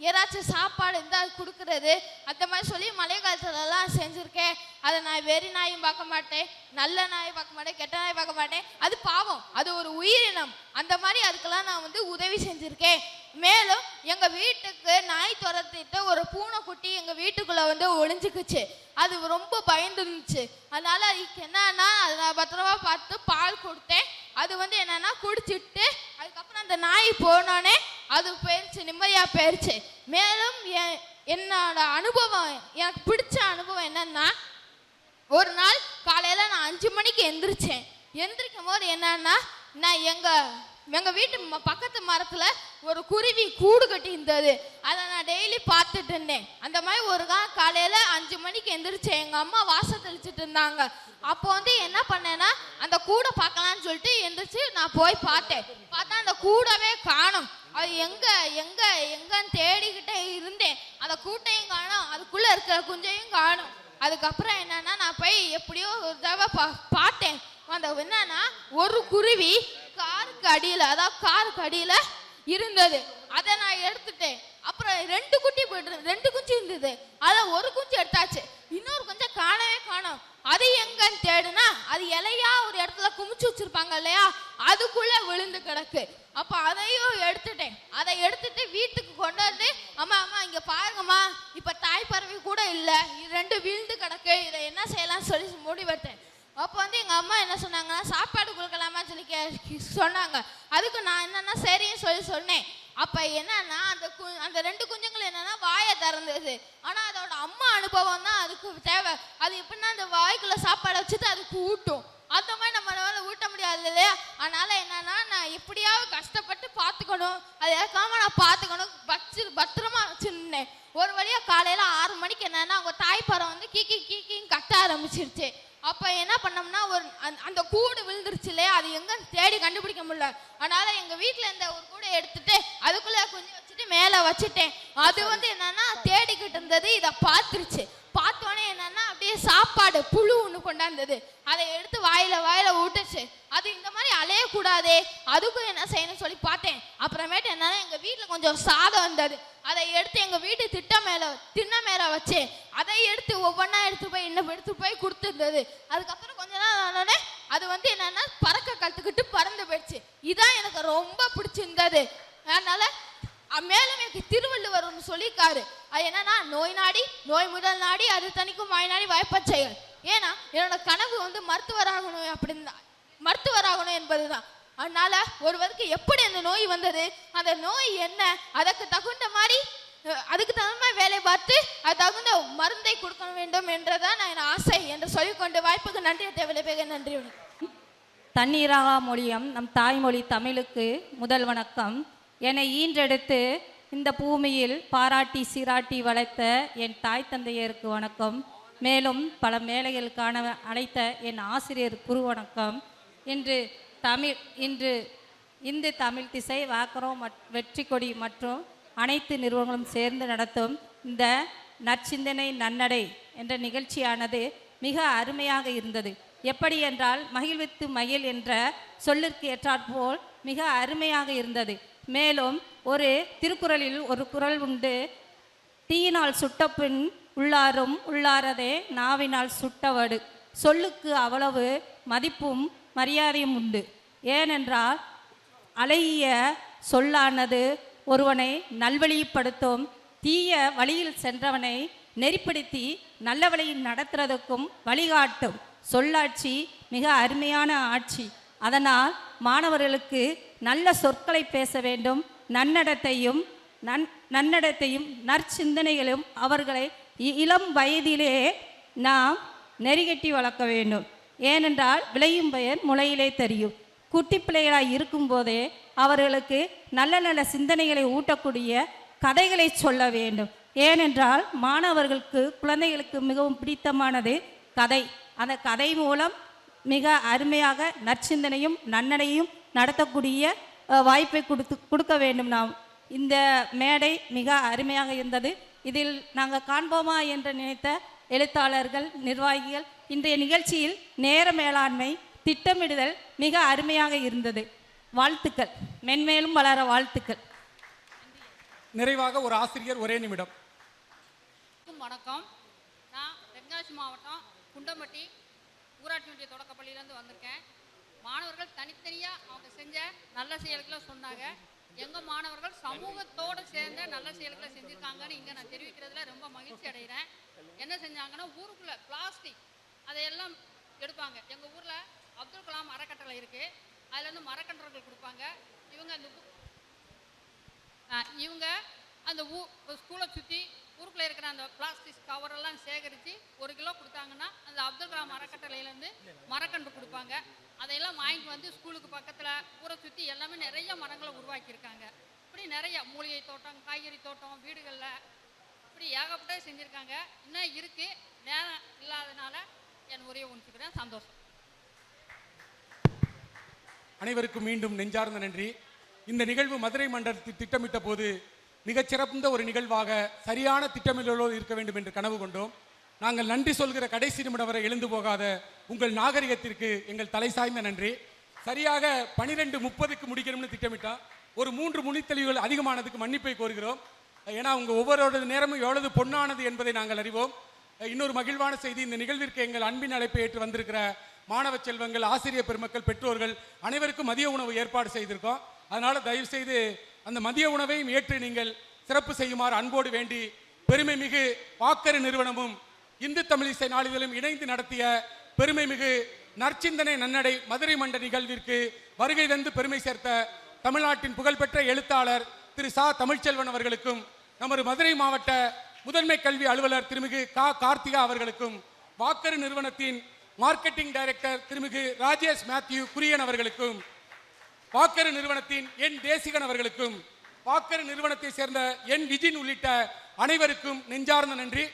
ஏதாச்சும் சாப்பாடு இருந்தால் அது கொடுக்கறது, அந்த மாதிரி சொல்லி மழை காலத்துலலாம் செஞ்சுருக்கேன். அதை நான் வெறி நாயும் பார்க்க மாட்டேன், நல்ல நாயும் பார்க்க மாட்டேன், கெட்ட நாயும் பார்க்க மாட்டேன். அது பாவம், அது ஒரு உயிரினம். அந்த மாதிரி அதுக்கெல்லாம் நான் உதவி செஞ்சுருக்கேன். மேலும் எங்கள் வீட்டுக்கு நாய் துரத்திட்டு ஒரு பூனைக்குட்டி எங்கள் வீட்டுக்குள்ளே ஒளிஞ்சுக்குச்சு. அது ரொம்ப பயந்துருந்துச்சு. அதனால் அதுக்கு என்னன்னா, அதை நான் பத்திரமா பார்த்து பால் கொடுத்தேன். அது என்னன்னா குடிச்சிட்டு அதுக்கப்புறம் அந்த நாய் போனோடனே அது போயிடுச்சு, நிம்மதியாக போயிடுச்சு. மேலும் என்னோட அனுபவம், எனக்கு பிடிச்ச அனுபவம் என்னன்னா, ஒரு நாள் காலையில் நான் 5 மணிக்கு எந்திரிக்கும் போது என்னன்னா, நான் எங்கள் வீட்டு பக்கத்து மரத்தில் ஒரு குருவி கூடு கட்டி இருந்தது. அதை நான் டெய்லி பார்த்துட்டு இருந்தேன். அந்த மாதிரி ஒரு காலையில் 5 மணிக்கு எந்திரிச்சேன். எங்கள் அம்மா வாசல் தெளிச்சுட்டு இருந்தாங்க. அப்போ என்ன பண்ணேன்னா, அந்த கூடை பார்க்கலான்னு சொல்லிட்டு எந்திரிச்சு நான் போய் பார்த்தா அந்த கூடவே காணும். அது எங்கன்னு தேடிக்கிட்டே இருந்தேன். அந்த கூட்டையும் காணும், அதுக்குள்ளே இருக்கிற குஞ்சையும் காணும். அதுக்கப்புறம் என்னன்னா, நான் போய் எப்படியோ ஒரு தடவை பார்த்தேன். அந்த என்னன்னா, ஒரு குருவி காருக்கு அடியில் இருந்தது. அதை நான் எடுத்துட்டேன். அப்புறம் 2 குட்டி போயிட்டு 2 குஞ்சு இருந்தது. அதில் ஒரு குஞ்சு எடுத்தாச்சு, இன்னொரு கொஞ்சம் காணவே காணோம். அது எங்கன்னு தேடுனா அது இலையா ஒரு இடத்துல குமிச்சு வச்சிருப்பாங்க இல்லையா, அதுக்குள்ள விழுந்து கிடக்கு. அப்போ அதையும் எடுத்துட்டேன். அதை எடுத்துட்டு வீட்டுக்கு கொண்டு வந்து, அம்மா அம்மா இங்கே பாருங்கம்மா, இப்போ தாய் பறவை கூட இல்லை, இது 2 விழுந்து கிடக்கு, இதை என்ன செய்யலாம்னு சொல்லி முடிவெடுத்தேன். அப்போ வந்து எங்கள் அம்மா என்ன சொன்னாங்கன்னா, சாப்பாடு கொடுக்கலாமா சொல்லி சொன்னாங்க. அதுக்கு நான் என்னன்னா சரின்னு சொன்னேன். அப்போ என்னன்னா அந்த 2 குஞ்சுங்கள் என்னன்னா வாயை திறந்தது. ஆனால் அதோட அம்மா அனுபவம் தான் அதுக்கு தேவை. அது எப்படின்னா அந்த வாய்க்குள்ள சாப்பாடை வச்சுட்டு அதுக்கு ஊட்டும். அந்த மாதிரி நம்மளால ஊட்ட முடியாது இல்லையா. அதனால என்னன்னா நான் எப்படியாவது கஷ்டப்பட்டு பார்த்துக்கணும், அது இறக்காம நான் பார்த்துக்கணும், பத்திரமா வச்சுருந்தேன். ஒரு வழியா காலையில் 6 மணிக்கு என்னன்னா அவங்க தாய்ப்பறம் வந்து கீக்கின்னு கத்த ஆரம்பிச்சிருச்சு. அப்போ என்ன பண்ணோம்னா அந்த கூடு விழுந்துருச்சு இல்லையா, அது எங்கன்னு தேடி கண்டுபிடிக்க முடியல. அதனால எங்கள் வீட்டில் இருந்த ஒரு கூடை எடுத்துட்டு அதுக்குள்ளே கொஞ்சம் வச்சுட்டு மேலே வச்சுட்டேன். அது வந்து என்னன்னா தேடிக்கிட்டு இருந்தது, இதை பார்த்துருச்சு. பார்த்தோன்னே என்னன்னா அப்படியே சாப்பாடு புழு ஒன்று கொண்டாந்தது, அதை எடுத்து வாயில விட்டுச்சு. அது இந்த மாதிரி அலையக்கூடாதே, அதுக்கும் என்ன செய்யணும்னு சொல்லி பார்த்தேன். அப்புறமேட்டு என்னன்னா எங்கள் வீட்டில் கொஞ்சம் சாதம் வந்தது, அதை எடுத்து எங்கள் வீட்டு திண்ணை மேலே வச்சு அதை எடுத்து ஒவ்வொன்றா எடுத்து போய் கொடுத்துருந்தது. அதுக்கப்புறம் கொஞ்ச நாள் ஆனோடனே அது வந்து என்னன்னா பறக்க கற்றுக்கிட்டு பறந்து போயிடுச்சு. இதான் எனக்கு ரொம்ப பிடிச்சிருந்தது. அதனால மேலும் எனக்கு திருவள்ளுவர் ஒன்று சொல்லியிருக்காரு. அது என்னன்னா, நோய் நாடி நோய் முதல் நாடி அது தனிக்கும் வாய் நாடி வாய்ப்பச் செயல். ஏன்னா என்னோட கனவு வந்து மருத்துவராகணும் என்பதுதான். அதனால ஒருவருக்கு எப்படி அந்த நோய் வந்தது, அந்த நோய் என்ன, அதுக்கு தகுந்த மாதிரி வேலை பார்த்து அது தகுந்த மருந்தை கொடுக்க வேண்டும் என்றதான் நான் ஆசை என்று சொல்லிக்கொண்டு வாய்ப்புக்கு நன்றி தேவையில்லை. நன்றி. தண்ணீராகா மொழியம் நம் தாய்மொழி தமிழுக்கு முதல் வணக்கம். என்னை ஈன்றெடுத்து இந்த பூமியில் பாராட்டி சீராட்டி வளர்த்த என் தாய் தந்தையருக்கு வணக்கம். மேலும் பல மேலைகள் காண அழைத்த என் ஆசிரியர் குரு வணக்கம். இன்று இந்து தமிழ் திசை வாக்கரம் வெற்றி கொடி மற்றும் அனைத்து நிறுவனங்களும் சேர்ந்து நடத்தும் இந்த நற்சிந்தனை நன்னடை என்ற நிகழ்ச்சியானது மிக அருமையாக இருந்தது. எப்படி என்றால் மகிழ்வித்து மகிழ் என்ற சொல்லிற்கு ஏற்றாற்போல் மிக அருமையாக இருந்தது. மேலும் ஒரு திருக்குறளில் ஒரு குறள் உண்டு, தீயினால் சுட்ட பின் உள்ளாரதே நாவினால் சுட்டவடு. சொல்லுக்கு அவ்வளவு மதிப்பும் மரியாதையும் உண்டு. ஏனென்றால் அழகிய சொல்லானது ஒருவனை நல்வழிப்படுத்தும், தீய வழியில் சென்றவனை நெறிப்படுத்தி நல்ல வழியில் நடத்துறதுக்கும் வழிகாட்டும். சொல்லாட்சி மிக அருமையான ஆட்சி. அதனால் மாணவர்களுக்கு நல்ல சொற்களை பேச வேண்டும், நன்னடத்தையும் நற்சிந்தனைகளும் அவர்களை இளம் வயதிலே நாம் நெறிகட்டி வளர்க்க வேண்டும். ஏனென்றால் விளையும் பெயர் முளையிலே தெரியும். குட்டி பிள்ளைகளாக இருக்கும்போதே அவர்களுக்கு நல்ல நல்ல சிந்தனைகளை ஊட்டக்கூடிய கதைகளை சொல்ல வேண்டும். ஏனென்றால் மாணவர்களுக்கு குழந்தைகளுக்கு மிகவும் பிடித்தமானது கதை. அந்த கதை மூலம் மிக அருமையாக நற்சிந்தனையும் நன்னடையும் நடத்தக்கூடிய வாய்ப்பை கொடுக்க வேண்டும். நாம் இந்த மேடை மிக அருமையாக இருந்தது. இதில் நாங்கள் காண்போமா என்று நினைத்த எழுத்தாளர்கள், நிர்வாகிகள், இன்றைய நிகழ்ச்சியில் நேர மேலாண்மை, திட்டமிடுதல் மிக அருமையாக இருந்தது. வாழ்த்துக்கள், மென்மேலும் வளர வாழ்த்துக்கள். நிறைவாக ஒரு ஆசிரியர், ஒரே நிமிடம். வணக்கம். நான் தென்காசி மாவட்டம் குண்டம்பட்டி ஊராட்சி ஒன்றிய தொடக்கப்பள்ளியிலேருந்து வந்திருக்கேன். மாணவர்கள் தனித்தனியாக அவங்க செஞ்ச நல்ல செயல்களை சொன்னாங்க. எங்கள் மாணவர்கள் சமூகத்தோடு சேர்ந்த நல்ல செயல்களை செஞ்சுருக்காங்கன்னு இங்கே நான் தெரிவிக்கிறதுல ரொம்ப மகிழ்ச்சி அடைகிறேன். என்ன செஞ்சாங்கன்னா, ஊருக்குள்ளே பிளாஸ்டிக் அதையெல்லாம் எடுப்பாங்க. எங்கள் ஊரில் அப்துல் கலாம் அறக்கட்டளை இருக்குது, அதுலேருந்து மரக்கன்றுகள் கொடுப்பாங்க. இவங்க அந்த ஸ்கூலை சுற்றி ஊருக்குள்ளே இருக்கிற அந்த பிளாஸ்டிக் கவரெல்லாம் சேகரித்து 1 கிலோ கொடுத்தாங்கன்னா அந்த அப்துல் கலாம் அறக்கட்டளையிலேருந்து மரக்கன்று கொடுப்பாங்க. அதையெல்லாம் வாங்கிட்டு வந்து ஸ்கூலுக்கு பக்கத்தில் ஊரை சுற்றி எல்லாமே நிறைய மரங்களை உருவாக்கியிருக்காங்க. இப்படி நிறைய மூலிகை தோட்டம், காய்கறி தோட்டம், வீடுகளில் இப்படி ஏகப்பட்ட செஞ்சுருக்காங்க. இன்னும் இருக்குது, நேரம் இல்லாதனால என் உரையை முடிச்சுக்கிறேன். சந்தோஷம். அனைவருக்கும் மீண்டும் நெஞ்சார்ந்த நன்றி. இந்த நிகழ்வு மதுரை மண்டலத்தில் திட்டமிட்ட போது மிகச்சிறந்த ஒரு நிகழ்வாக சரியான திட்டமிடலோடு இருக்க வேண்டும் என்று கனவு கொண்டோம். நாங்கள் நன்றி சொல்கிற கடைசி நிமிடம் வரை எழுந்து போகாத உங்கள் நாகரிகத்திற்கு எங்கள் தலை சாய்ந்த நன்றி. சரியாக 12:30 முடிக்கணும்னு திட்டமிட்டோம். ஒரு 3 முன்னித்தெளிவுகள் அதிகமானதுக்கு மன்னிப்பை கோருகிறோம். ஏன்னா உங்கள் ஒவ்வொருவரது நேரமும் எவ்வளவு பொன்னானது என்பதை நாங்கள் அறிவோம். இன்னொரு மகிழ்வான செய்தி, இந்த நிகழ்விற்கு எங்கள் அன்பின் அழைப்பை ஏற்று வந்திருக்கிற மாணவ செல்வங்கள், ஆசிரியர் பெருமக்கள், பெற்றோர்கள் அனைவருக்கும் மதிய உணவு ஏற்பாடு செய்திருக்கோம். அதனால் தயவுசெய்து அந்த மதிய உணவையும் ஏற்று நீங்கள் சிறப்பு செய்யுமாறு அன்போடு வேண்டி, பெருமை மிகு வாக்கரு நிறுவனமும் இந்து தமிழிசை நாளிதழும் இணைந்து நடத்திய பெருமை மிகு நற்சிந்தனை நன்னடை மதுரை மண்ட நிகழ்விற்கு வருகை தந்து பெருமை சேர்த்த தமிழ்நாட்டின் புகழ்பெற்ற எழுத்தாளர் திரு சா தமிழ்ச்செல்வன் அவர்களுக்கும், நமது மதுரை மாவட்ட முதன்மை கல்வி அலுவலர் திருமிகு கார்த்திகா அவர்களுக்கும், வாக்கரு நிறுவனத்தின் மார்க்கெட்டிங் டைரக்டர் திருமிகு ராஜேஷ் மேத்யூ குரியன் அவர்களுக்கும், வாக்கரு நிறுவனத்தின் என் தேசிகன் அவர்களுக்கும், வாக்கரு நிறுவனத்தை சேர்ந்த என் விஜின் உள்ளிட்ட அனைவருக்கும் நெஞ்சார்ந்த நன்றி.